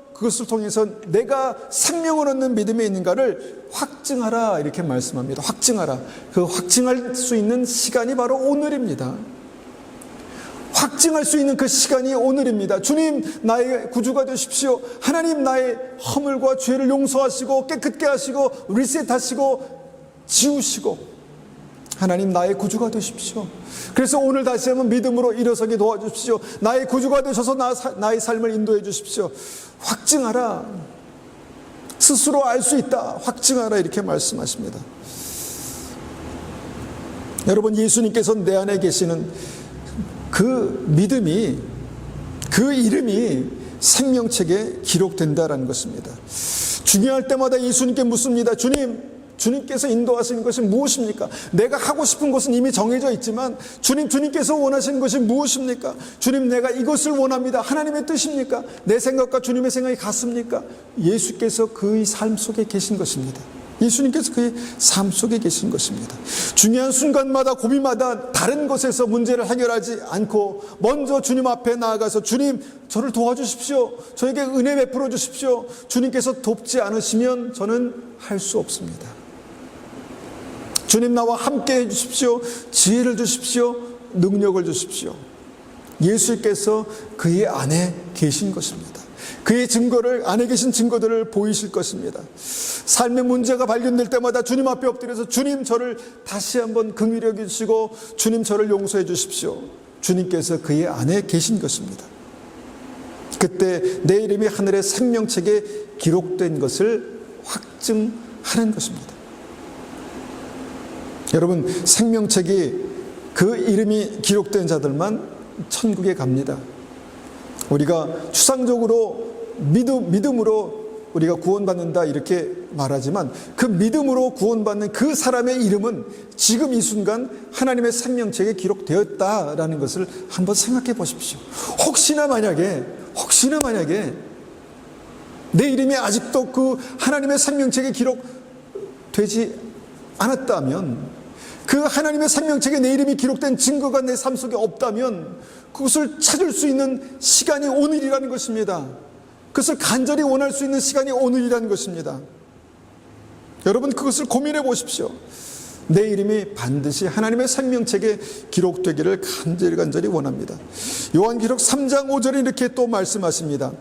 내가 생명을 얻는 믿음에 있는가를 확증하라, 이렇게 말씀합니다. 확증하라. 그 확증할 수 있는 시간이 바로 오늘입니다. 확증할 수 있는 그 시간이 오늘입니다. 주님, 나의 구주가 되십시오. 하나님, 나의 허물과 죄를 용서하시고 깨끗게 하시고 리셋하시고 지우시고, 하나님, 나의 구주가 되십시오. 그래서 오늘 다시 한번 믿음으로 일어서게 도와주십시오. 나의 구주가 되셔서 나의 삶을 인도해 주십시오. 확증하라. 스스로 알 수 있다. 확증하라, 이렇게 말씀하십니다. 여러분, 예수님께서 내 안에 계시는 그 믿음이, 그 이름이 생명책에 기록된다라는 것입니다. 중요할 때마다 예수님께 묻습니다. 주님께서 인도하시는 것이 무엇입니까? 내가 하고 싶은 것은 이미 정해져 있지만 주님께서 원하시는 것이 무엇입니까? 주님, 내가 이것을 원합니다. 하나님의 뜻입니까? 내 생각과 주님의 생각이 같습니까? 예수께서 그의 삶 속에 계신 것입니다. 예수님께서 그의 삶 속에 계신 것입니다. 중요한 순간마다, 고비마다 다른 것에서 문제를 해결하지 않고 먼저 주님 앞에 나아가서 주님, 저를 도와주십시오. 저에게 은혜 베풀어 주십시오. 주님께서 돕지 않으시면 저는 할 수 없습니다. 주님, 나와 함께 해주십시오. 지혜를 주십시오. 능력을 주십시오. 예수께서 그의 안에 계신 것입니다. 그의 안에 계신 증거들을 보이실 것입니다. 삶의 문제가 발견될 때마다 주님 앞에 엎드려서 주님, 저를 다시 한번 긍휼히 여기시고 주님, 저를 용서해 주십시오. 주님께서 그의 안에 계신 것입니다. 그때 내 이름이 하늘의 생명책에 기록된 것을 확증하는 것입니다. 여러분, 생명책이, 그 이름이 기록된 자들만 천국에 갑니다. 우리가 추상적으로 믿음으로 우리가 구원받는다 이렇게 말하지만 그 믿음으로 구원받는 그 사람의 이름은 지금 이 순간 하나님의 생명책에 기록되었다라는 것을 한번 생각해 보십시오. 혹시나 만약에 내 이름이 아직도 그 하나님의 생명책에 기록되지 않았다면, 그 하나님의 생명책에 내 이름이 기록된 증거가 내 삶 속에 없다면 그것을 찾을 수 있는 시간이 오늘이라는 것입니다. 그것을 간절히 원할 수 있는 시간이 오늘이라는 것입니다. 여러분 그것을 고민해 보십시오. 내 이름이 반드시 하나님의 생명책에 기록되기를 간절히 원합니다. 요한계시록 3장 5절에 이렇게 또 말씀하십니다.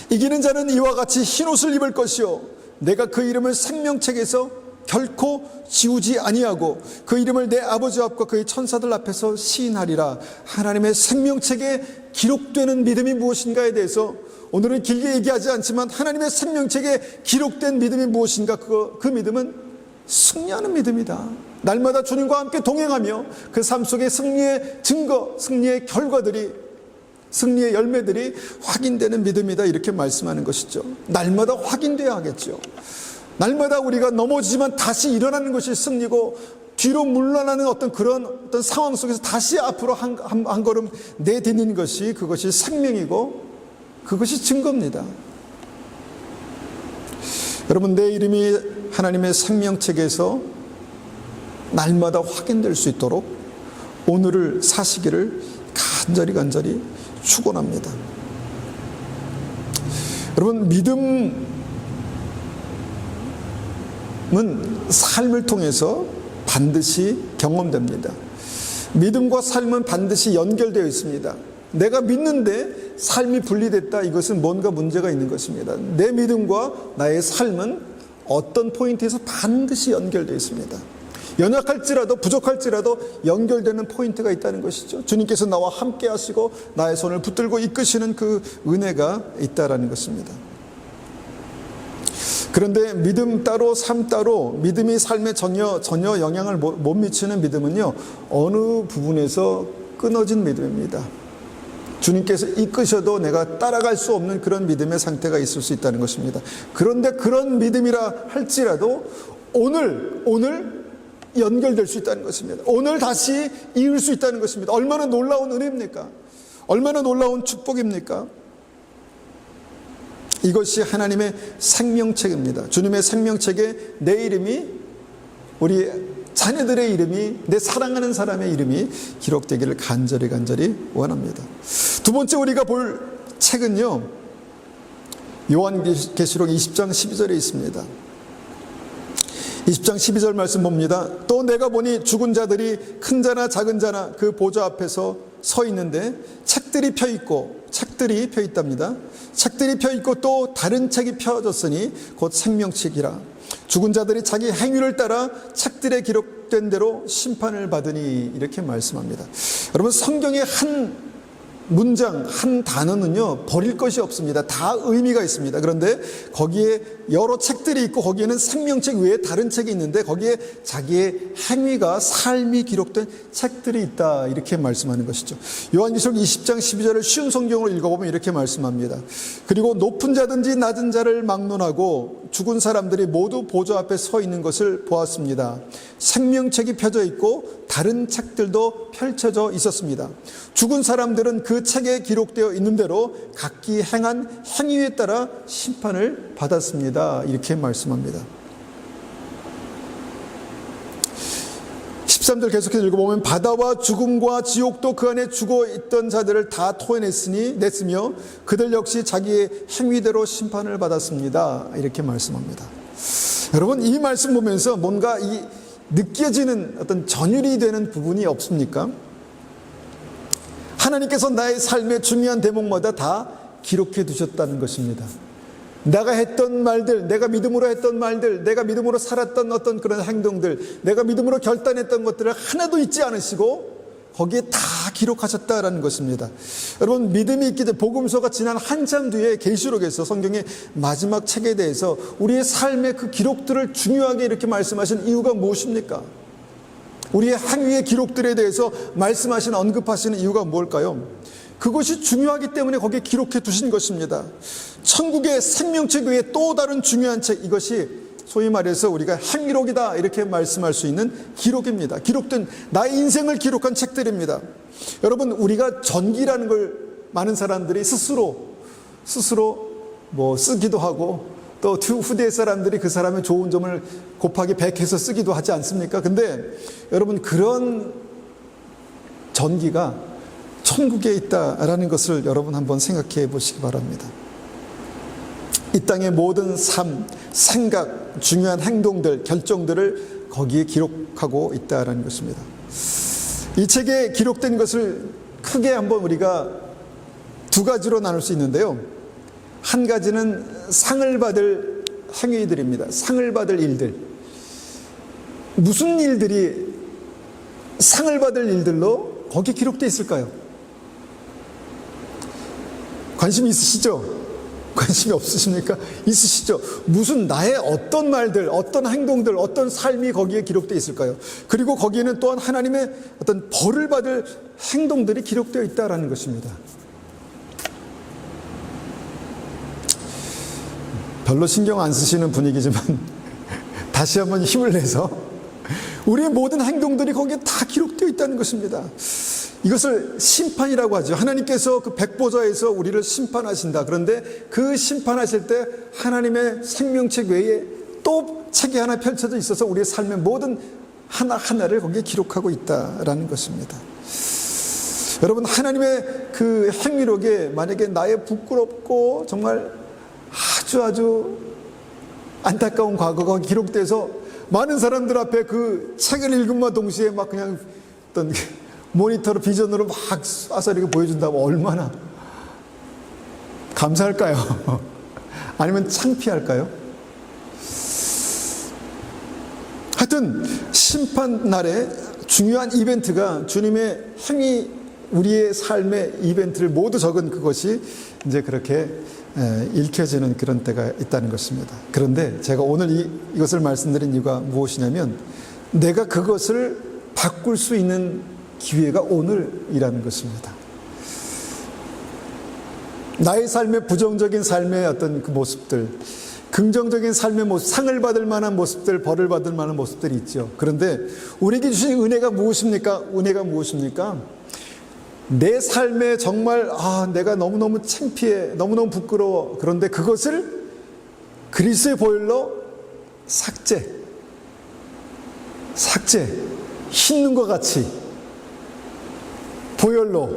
이기는 자는 이와 같이 흰옷을 입을 것이요 내가 그 이름을 생명책에서 결코 지우지 아니하고 그 이름을 내 아버지 앞과 그의 천사들 앞에서 시인하리라. 하나님의 생명책에 기록되는 믿음이 무엇인가에 대해서 오늘은 길게 얘기하지 않지만 하나님의 생명책에 기록된 믿음이 무엇인가, 그 믿음은 승리하는 믿음이다. 날마다 주님과 함께 동행하며 그 삶 속에 승리의 증거, 승리의 결과들이, 승리의 열매들이 확인되는 믿음이다, 이렇게 말씀하는 것이죠. 날마다 확인돼야 하겠죠. 날마다 우리가 넘어지지만 다시 일어나는 것이 승리고, 뒤로 물러나는 그런 상황 속에서 다시 앞으로 한 걸음 내딛는 것이, 그것이 생명이고 그것이 증거입니다. 여러분, 내 이름이 하나님의 생명책에서 날마다 확인될 수 있도록 오늘을 사시기를 간절히 축원합니다. 여러분, 믿음은 삶을 통해서 반드시 경험됩니다. 믿음과 삶은 반드시 연결되어 있습니다. 내가 믿는데 삶이 분리됐다, 이것은 뭔가 문제가 있는 것입니다. 내 믿음과 나의 삶은 어떤 포인트에서 반드시 연결되어 있습니다. 연약할지라도 부족할지라도 연결되는 포인트가 있다는 것이죠. 주님께서 나와 함께 하시고 나의 손을 붙들고 이끄시는 그 은혜가 있다라는 것입니다. 그런데 믿음 따로 삶 따로, 믿음이 삶에 전혀 영향을 못 미치는 믿음은요, 어느 부분에서 끊어진 믿음입니다. 주님께서 이끄셔도 내가 따라갈 수 없는 그런 믿음의 상태가 있을 수 있다는 것입니다. 그런데 그런 믿음이라 할지라도 오늘 연결될 수 있다는 것입니다. 오늘 다시 이을 수 있다는 것입니다. 얼마나 놀라운 은혜입니까? 얼마나 놀라운 축복입니까? 이것이 하나님의 생명책입니다. 주님의 생명책에 내 이름이, 우리 자녀들의 이름이, 내 사랑하는 사람의 이름이 기록되기를 간절히 원합니다. 두 번째 우리가 볼 책은요, 요한계시록 20장 12절에 있습니다. 20장 12절 말씀 봅니다. 또 내가 보니 죽은 자들이 큰 자나 작은 자나 그 보좌 앞에서 서 있는데 책들이 펴 있답니다. 책들이 펴 있고 또 다른 책이 펴졌으니 곧 생명책이라. 죽은 자들이 자기 행위를 따라 책들에 기록된 대로 심판을 받으니, 이렇게 말씀합니다. 여러분, 성경의 한 문장, 한 단어는요, 버릴 것이 없습니다. 다 의미가 있습니다. 그런데 거기에 여러 책들이 있고 거기에는 생명책 외에 다른 책이 있는데 거기에 자기의 행위가, 삶이 기록된 책들이 있다, 이렇게 말씀하는 것이죠. 요한계시록 20장 12절을 쉬운 성경으로 읽어보면 이렇게 말씀합니다. 그리고 높은 자든지 낮은 자를 막론하고 죽은 사람들이 모두 보좌 앞에 서 있는 것을 보았습니다. 생명책이 펴져 있고 다른 책들도 펼쳐져 있었습니다. 죽은 사람들은 그 책에 기록되어 있는 대로 각기 행한 행위에 따라 심판을 받았습니다, 이렇게 말씀합니다. 13절 계속해서 읽어보면 바다와 죽음과 지옥도 그 안에 죽어있던 자들을 다 토해냈으며 그들 역시 자기의 행위대로 심판을 받았습니다, 이렇게 말씀합니다. 여러분, 이 말씀 보면서 뭔가 느껴지는 어떤 전율이 되는 부분이 없습니까? 하나님께서 나의 삶의 중요한 대목마다 다 기록해 두셨다는 것입니다. 내가 했던 말들, 내가 믿음으로 했던 말들, 내가 믿음으로 살았던 어떤 그런 행동들, 내가 믿음으로 결단했던 것들을 하나도 잊지 않으시고 거기에 다 기록하셨다라는 것입니다. 여러분, 믿음이 있기 때문에 복음서가 지난 한참 뒤에 계시록에서, 성경의 마지막 책에 대해서 우리의 삶의 그 기록들을 중요하게 이렇게 말씀하신 이유가 무엇입니까? 우리의 행위의 기록들에 대해서 말씀하신, 언급하시는 이유가 뭘까요? 그것이 중요하기 때문에 거기에 기록해 두신 것입니다. 천국의 생명책 외에 또 다른 중요한 책, 이것이 소위 말해서 우리가 행위록이다, 이렇게 말씀할 수 있는 기록입니다. 기록된 나의 인생을 기록한 책들입니다. 여러분, 우리가 전기라는 걸 많은 사람들이 스스로 쓰기도 하고, 또 후대 사람들이 그 사람의 좋은 점을 곱하기 100해서 쓰기도 하지 않습니까? 근데 여러분, 그런 전기가 천국에 있다라는 것을 여러분 한번 생각해 보시기 바랍니다. 이 땅의 모든 삶, 생각, 중요한 행동들, 결정들을 거기에 기록하고 있다라는 것입니다. 이 책에 기록된 것을 크게 한번 우리가 두 가지로 나눌 수 있는데요. 한 가지는 상을 받을 행위들입니다. 상을 받을 일들. 무슨 일들이 상을 받을 일들로 거기에 기록되어 있을까요? 관심이 있으시죠? 관심이 없으십니까? 있으시죠? 무슨 나의 어떤 말들, 어떤 행동들, 어떤 삶이 거기에 기록되어 있을까요? 그리고 거기에는 또한 하나님의 어떤 벌을 받을 행동들이 기록되어 있다는 것입니다. 별로 신경 안 쓰시는 분위기지만 다시 한번 힘을 내서 우리의 모든 행동들이 거기에 다 기록되어 있다는 것입니다. 이것을 심판이라고 하죠. 하나님께서 그 백보좌에서 우리를 심판하신다. 그런데 그 심판하실 때 하나님의 생명책 외에 또 책이 하나 펼쳐져 있어서 우리의 삶의 모든 하나하나를 거기에 기록하고 있다라는 것입니다. 여러분, 하나님의 그 행위록에 만약에 나의 부끄럽고 정말 아주 안타까운 과거가 기록돼서 많은 사람들 앞에 그 책을 읽음과 동시에 막 그냥 어떤 모니터로 비전으로 막 쏴서 이렇게 보여준다면 얼마나 감사할까요? 아니면 창피할까요? 하여튼 심판날에 중요한 이벤트가 주님의 행위, 우리의 삶의 이벤트를 모두 적은 그것이 이제 그렇게 읽혀지는 그런 때가 있다는 것입니다. 그런데 제가 오늘 이것을 말씀드린 이유가 무엇이냐면 내가 그것을 바꿀 수 있는 기회가 오늘이라는 것입니다. 나의 삶의 부정적인 삶의 어떤 그 모습들, 긍정적인 삶의 모습, 상을 받을 만한 모습들, 벌을 받을 만한 모습들이 있죠. 그런데 우리에게 주신 은혜가 무엇입니까? 은혜가 무엇입니까? 내 삶에 정말 내가 너무너무 창피해, 너무너무 부끄러워. 그런데 그것을 그리스도의 보혈로 삭제, 흰눈과 같이 보혈로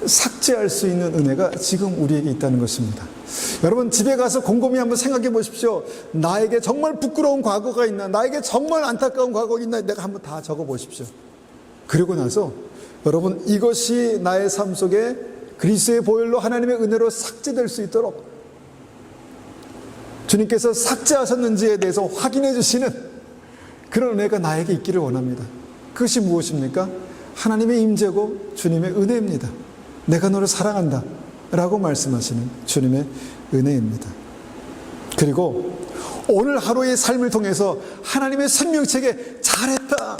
삭제할 수 있는 은혜가 지금 우리에게 있다는 것입니다. 여러분, 집에 가서 곰곰이 한번 생각해 보십시오. 나에게 정말 부끄러운 과거가 있나, 나에게 정말 안타까운 과거가 있나, 내가 한번 다 적어 보십시오. 그리고 나서 여러분, 이것이 나의 삶 속에 그리스도의 보혈로 하나님의 은혜로 삭제될 수 있도록 주님께서 삭제하셨는지에 대해서 확인해 주시는 그런 은혜가 나에게 있기를 원합니다. 그것이 무엇입니까? 하나님의 임재고 주님의 은혜입니다. 내가 너를 사랑한다 라고 말씀하시는 주님의 은혜입니다. 그리고 오늘 하루의 삶을 통해서 하나님의 생명책에 잘했다,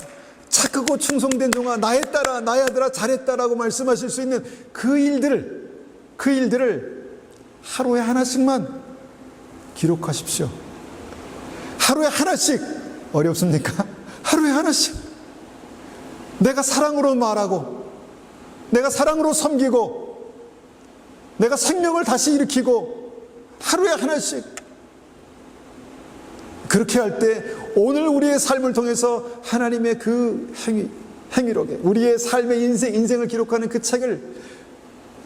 착하고 충성된 종아, 나의 딸아, 나의 아들아, 잘했다라고 말씀하실 수 있는 그 일들을 하루에 하나씩만 기록하십시오. 하루에 하나씩. 어렵습니까? 하루에 하나씩. 내가 사랑으로 말하고, 내가 사랑으로 섬기고, 내가 생명을 다시 일으키고, 하루에 하나씩. 그렇게 할 때 오늘 우리의 삶을 통해서 하나님의 그 행위록에 우리의 삶의 인생을 기록하는 그 책을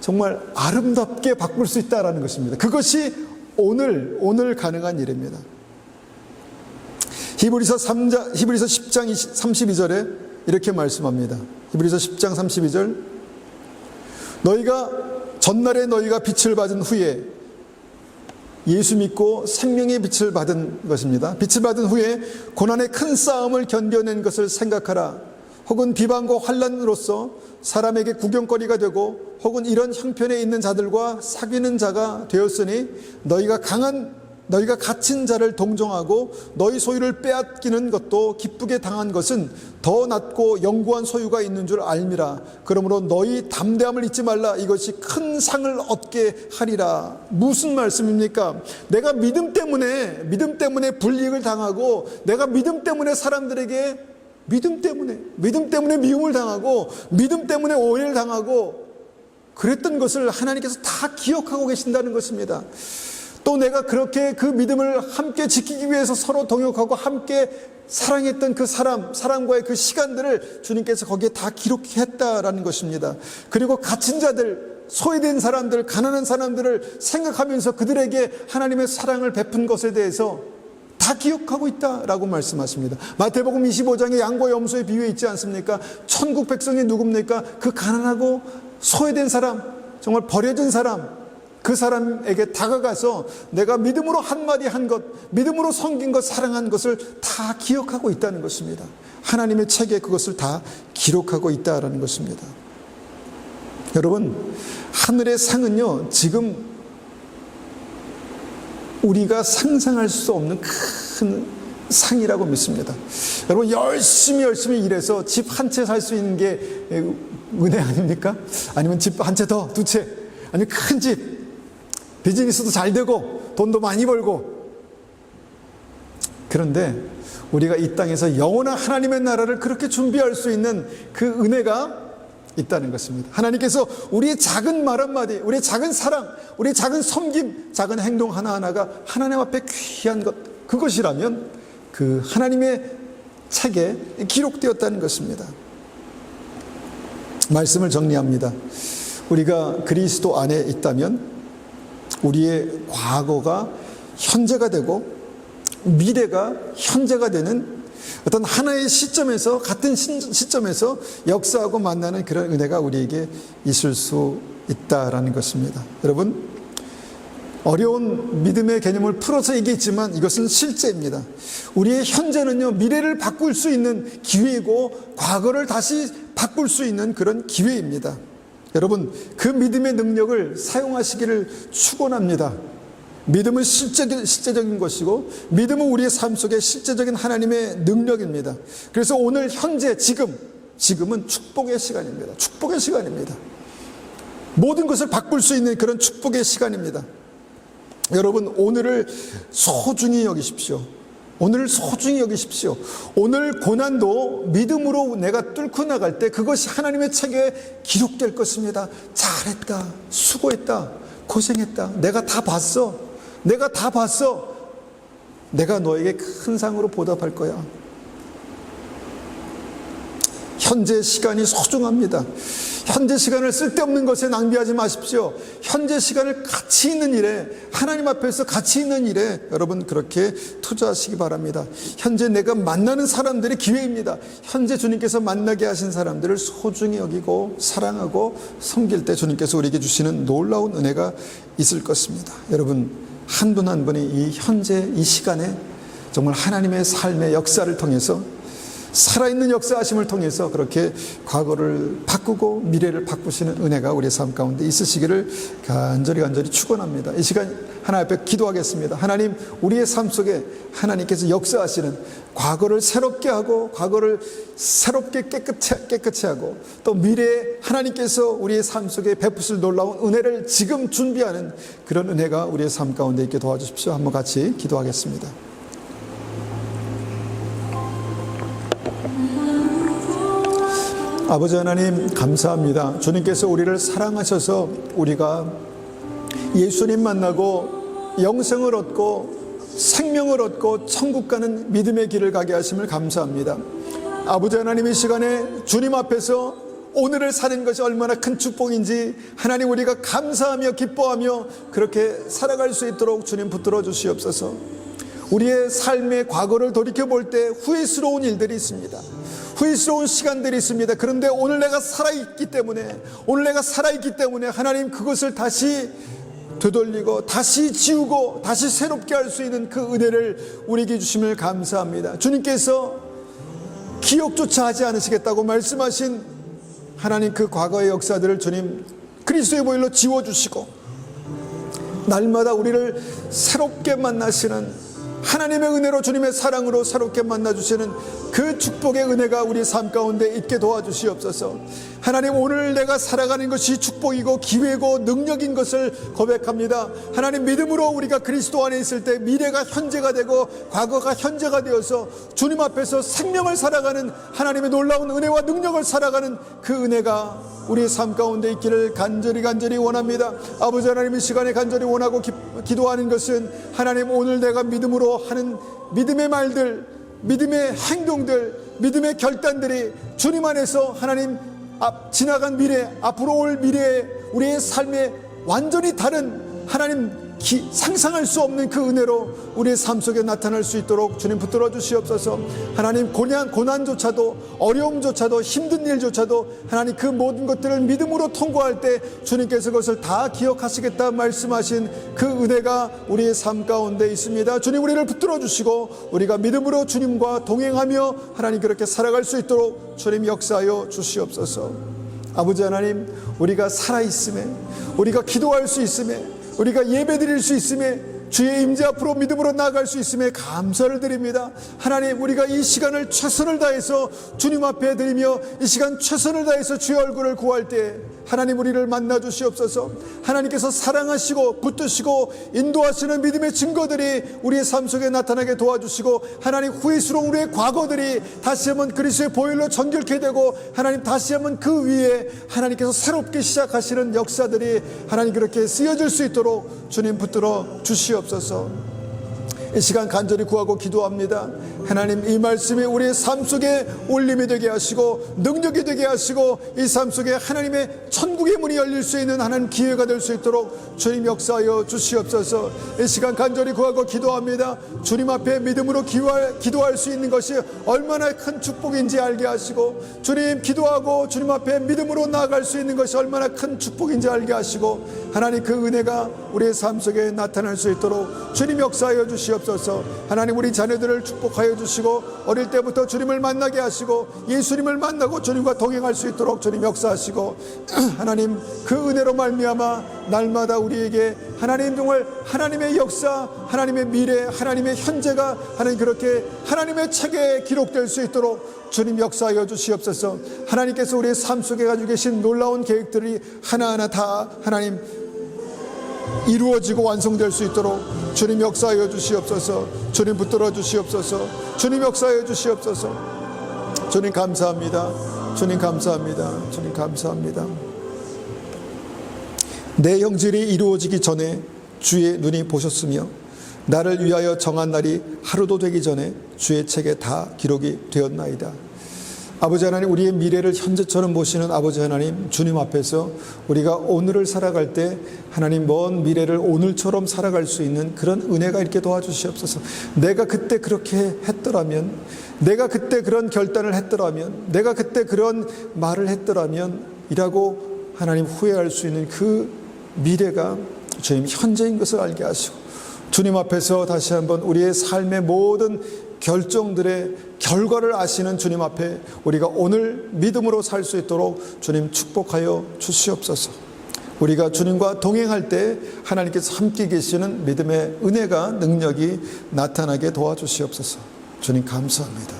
정말 아름답게 바꿀 수 있다는 것입니다. 그것이 오늘 가능한 일입니다. 히브리서 10장 32절에 이렇게 말씀합니다. 히브리서 10장 32절, 전날에 너희가 빛을 받은 후에, 예수 믿고 생명의 빛을 받은 것입니다. 빛을 받은 후에 고난의 큰 싸움을 견뎌낸 것을 생각하라. 혹은 비방과 환난으로서 사람에게 구경거리가 되고, 혹은 이런 형편에 있는 자들과 사귀는 자가 되었으니 너희가 갇힌 자를 동정하고 너희 소유를 빼앗기는 것도 기쁘게 당한 것은 더 낫고 영구한 소유가 있는 줄 알미라. 그러므로 너희 담대함을 잊지 말라. 이것이 큰 상을 얻게 하리라. 무슨 말씀입니까? 내가 믿음 때문에 불이익을 당하고, 내가 믿음 때문에 사람들에게 믿음 때문에 미움을 당하고, 믿음 때문에 오해를 당하고 그랬던 것을 하나님께서 다 기억하고 계신다는 것입니다. 또 내가 그렇게 그 믿음을 함께 지키기 위해서 서로 동역하고 함께 사랑했던 그 사람과의 그 시간들을 주님께서 거기에 다 기록했다라는 것입니다. 그리고 갇힌 자들, 소외된 사람들, 가난한 사람들을 생각하면서 그들에게 하나님의 사랑을 베푼 것에 대해서 다 기억하고 있다라고 말씀하십니다. 마태복음 25장에 양과 염소의 비유에 있지 않습니까? 천국 백성이 누굽니까? 그 가난하고 소외된 사람, 정말 버려진 사람, 그 사람에게 다가가서 내가 믿음으로 한마디 한 것, 믿음으로 섬긴 것, 사랑한 것을 다 기억하고 있다는 것입니다. 하나님의 책에 그것을 다 기록하고 있다라는 것입니다. 여러분, 하늘의 상은요, 지금 우리가 상상할 수 없는 큰 상이라고 믿습니다. 여러분, 열심히 일해서 집 한 채 살 수 있는 게 은혜 아닙니까? 아니면 집 한 채 더, 두 채, 아니면 큰 집, 비즈니스도 잘 되고 돈도 많이 벌고. 그런데 우리가 이 땅에서 영원한 하나님의 나라를 그렇게 준비할 수 있는 그 은혜가 있다는 것입니다. 하나님께서 우리의 작은 말 한마디, 우리의 작은 사랑, 우리의 작은 섬김, 작은 행동 하나하나가 하나님 앞에 귀한 것, 그것이라면 그 하나님의 책에 기록되었다는 것입니다. 말씀을 정리합니다. 우리가 그리스도 안에 있다면 우리의 과거가 현재가 되고 미래가 현재가 되는 어떤 하나의 시점에서, 같은 시점에서 역사하고 만나는 그런 은혜가 우리에게 있을 수 있다라는 것입니다. 여러분, 어려운 믿음의 개념을 풀어서 얘기했지만 이것은 실제입니다. 우리의 현재는요, 미래를 바꿀 수 있는 기회이고 과거를 다시 바꿀 수 있는 그런 기회입니다. 여러분, 그 믿음의 능력을 사용하시기를 축원합니다. 믿음은 실제적인 것이고, 믿음은 우리의 삶 속에 실제적인 하나님의 능력입니다. 그래서 오늘 현재 지금은 축복의 시간입니다. 축복의 시간입니다. 모든 것을 바꿀 수 있는 그런 축복의 시간입니다. 여러분, 오늘을 소중히 여기십시오. 오늘을 소중히 여기십시오. 오늘 고난도 믿음으로 내가 뚫고 나갈 때 그것이 하나님의 책에 기록될 것입니다. 잘했다, 수고했다, 고생했다, 내가 다 봤어, 내가 다 봤어, 내가 너에게 큰 상으로 보답할 거야. 현재 시간이 소중합니다. 현재 시간을 쓸데없는 것에 낭비하지 마십시오. 현재 시간을 가치 있는 일에, 하나님 앞에서 가치 있는 일에 여러분 그렇게 투자하시기 바랍니다. 현재 내가 만나는 사람들이 기회입니다. 현재 주님께서 만나게 하신 사람들을 소중히 여기고 사랑하고 섬길 때 주님께서 우리에게 주시는 놀라운 은혜가 있을 것입니다. 여러분, 한 분 한 분이 이 현재 이 시간에 정말 하나님의 삶의 역사를 통해서, 살아있는 역사하심을 통해서 그렇게 과거를 바꾸고 미래를 바꾸시는 은혜가 우리의 삶 가운데 있으시기를 간절히 축원합니다. 이 시간 하나님 앞에 기도하겠습니다. 하나님, 우리의 삶 속에 하나님께서 역사하시는, 과거를 새롭게 하고 과거를 새롭게 깨끗이 하고 또 미래에 하나님께서 우리의 삶 속에 베푸실 놀라운 은혜를 지금 준비하는 그런 은혜가 우리의 삶 가운데 있게 도와주십시오. 한번 같이 기도하겠습니다. 아버지 하나님, 감사합니다. 주님께서 우리를 사랑하셔서 우리가 예수님 만나고 영생을 얻고 생명을 얻고 천국 가는 믿음의 길을 가게 하심을 감사합니다. 아버지 하나님, 이 시간에 주님 앞에서 오늘을 사는 것이 얼마나 큰 축복인지 하나님, 우리가 감사하며 기뻐하며 그렇게 살아갈 수 있도록 주님 붙들어 주시옵소서. 우리의 삶의 과거를 돌이켜볼 때 후회스러운 일들이 있습니다. 후회스러운 시간들이 있습니다. 그런데 오늘 내가 살아있기 때문에 하나님, 그것을 다시 되돌리고 다시 지우고 다시 새롭게 할 수 있는 그 은혜를 우리에게 주심을 감사합니다. 주님께서 기억조차 하지 않으시겠다고 말씀하신 하나님, 그 과거의 역사들을 주님 그리스도의 보혈로 지워주시고 날마다 우리를 새롭게 만나시는 하나님의 은혜로, 주님의 사랑으로 새롭게 만나주시는 그 축복의 은혜가 우리 삶 가운데 있게 도와주시옵소서. 하나님, 오늘 내가 살아가는 것이 축복이고 기회고 능력인 것을 고백합니다. 하나님, 믿음으로 우리가 그리스도 안에 있을 때 미래가 현재가 되고 과거가 현재가 되어서 주님 앞에서 생명을 살아가는 하나님의 놀라운 은혜와 능력을 살아가는 그 은혜가 우리의 삶 가운데 있기를 간절히 원합니다. 아버지 하나님, 이 시간에 간절히 원하고 기도하는 것은 하나님, 오늘 내가 믿음으로 하는 믿음의 말들, 믿음의 행동들, 믿음의 결단들이 주님 안에서 하나님 지나간 미래, 앞으로 올 미래에 우리의 삶에 완전히 다른 하나님 상상할 수 없는 그 은혜로 우리의 삶 속에 나타날 수 있도록 주님 붙들어 주시옵소서. 하나님 고난조차도, 어려움조차도, 힘든 일조차도 하나님 그 모든 것들을 믿음으로 통과할 때 주님께서 그것을 다 기억하시겠다 말씀하신 그 은혜가 우리의 삶 가운데 있습니다. 주님 우리를 붙들어 주시고 우리가 믿음으로 주님과 동행하며 하나님 그렇게 살아갈 수 있도록 주님 역사하여 주시옵소서. 아버지 하나님, 우리가 살아있음에, 우리가 기도할 수 있음에, 우리가 예배드릴 수 있음에, 주의 임재 앞으로 믿음으로 나아갈 수 있음에 감사를 드립니다. 하나님, 우리가 이 시간을 최선을 다해서 주님 앞에 드리며 이 시간 최선을 다해서 주의 얼굴을 구할 때 하나님 우리를 만나 주시옵소서. 하나님께서 사랑하시고 붙드시고 인도하시는 믿음의 증거들이 우리의 삶 속에 나타나게 도와주시고 하나님 후회스러운 우리의 과거들이 다시 한번 그리스도의 보혈로 정결케 되고 하나님 다시 한번 그 위에 하나님께서 새롭게 시작하시는 역사들이 하나님 그렇게 쓰여질 수 있도록 주님 붙들어 주시옵소서. 이 시간 간절히 구하고 기도합니다. 하나님, 이 말씀이 우리의 삶 속에 올림이 되게 하시고 능력이 되게 하시고 이 삶 속에 하나님의 천국의 문이 열릴 수 있는 하나님 기회가 될 수 있도록 주님 역사하여 주시옵소서. 이 시간 간절히 구하고 기도합니다. 주님 앞에 믿음으로 기도할 수 있는 것이 얼마나 큰 축복인지 알게 하시고 주님 기도하고 주님 앞에 믿음으로 나아갈 수 있는 것이 얼마나 큰 축복인지 알게 하시고 하나님 그 은혜가 우리의 삶 속에 나타날 수 있도록 주님 역사하여 주시옵소서. 하나님 우리 자녀들을 축복하여 주시고 어릴 때부터 주님을 만나게 하시고 예수님을 만나고 주님과 동행할 수 있도록 주님 역사하시고 하나님 그 은혜로 말미암아 날마다 우리에게 하나님 정말 하나님의 역사, 하나님의 미래, 하나님의 현재가 하나님 그렇게 하나님의 책에 기록될 수 있도록 주님 역사하여 주시옵소서. 하나님께서 우리의 삶 속에 가지고 계신 놀라운 계획들이 하나하나 다 하나님 이루어지고 완성될 수 있도록 주님 역사하여 주시옵소서. 주님 붙들어 주시옵소서. 주님 역사하여 주시옵소서. 주님 감사합니다. 주님 감사합니다. 주님 감사합니다. 내 형질이 이루어지기 전에 주의 눈이 보셨으며 나를 위하여 정한 날이 하루도 되기 전에 주의 책에 다 기록이 되었나이다. 아버지 하나님, 우리의 미래를 현재처럼 보시는 아버지 하나님, 주님 앞에서 우리가 오늘을 살아갈 때 하나님 먼 미래를 오늘처럼 살아갈 수 있는 그런 은혜가 있게 도와주시옵소서. 내가 그때 그렇게 했더라면, 내가 그때 그런 결단을 했더라면, 내가 그때 그런 말을 했더라면 이라고 하나님 후회할 수 있는 그 미래가 주님 현재인 것을 알게 하시고 주님 앞에서 다시 한번 우리의 삶의 모든 결정들의 결과를 아시는 주님 앞에 우리가 오늘 믿음으로 살 수 있도록 주님 축복하여 주시옵소서. 우리가 주님과 동행할 때 하나님께서 함께 계시는 믿음의 은혜가 능력이 나타나게 도와주시옵소서. 주님 감사합니다.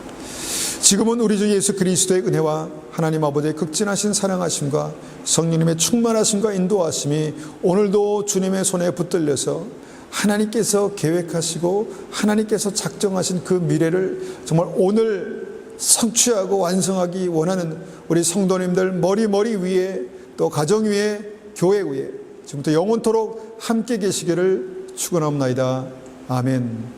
지금은 우리 주 예수 그리스도의 은혜와 하나님 아버지의 극진하신 사랑하심과 성령님의 충만하심과 인도하심이 오늘도 주님의 손에 붙들려서 하나님께서 계획하시고 하나님께서 작정하신 그 미래를 정말 오늘 성취하고 완성하기 원하는 우리 성도님들 머리 위에 또 가정 위에 교회 위에 지금부터 영원토록 함께 계시기를 축원합니다. 아멘.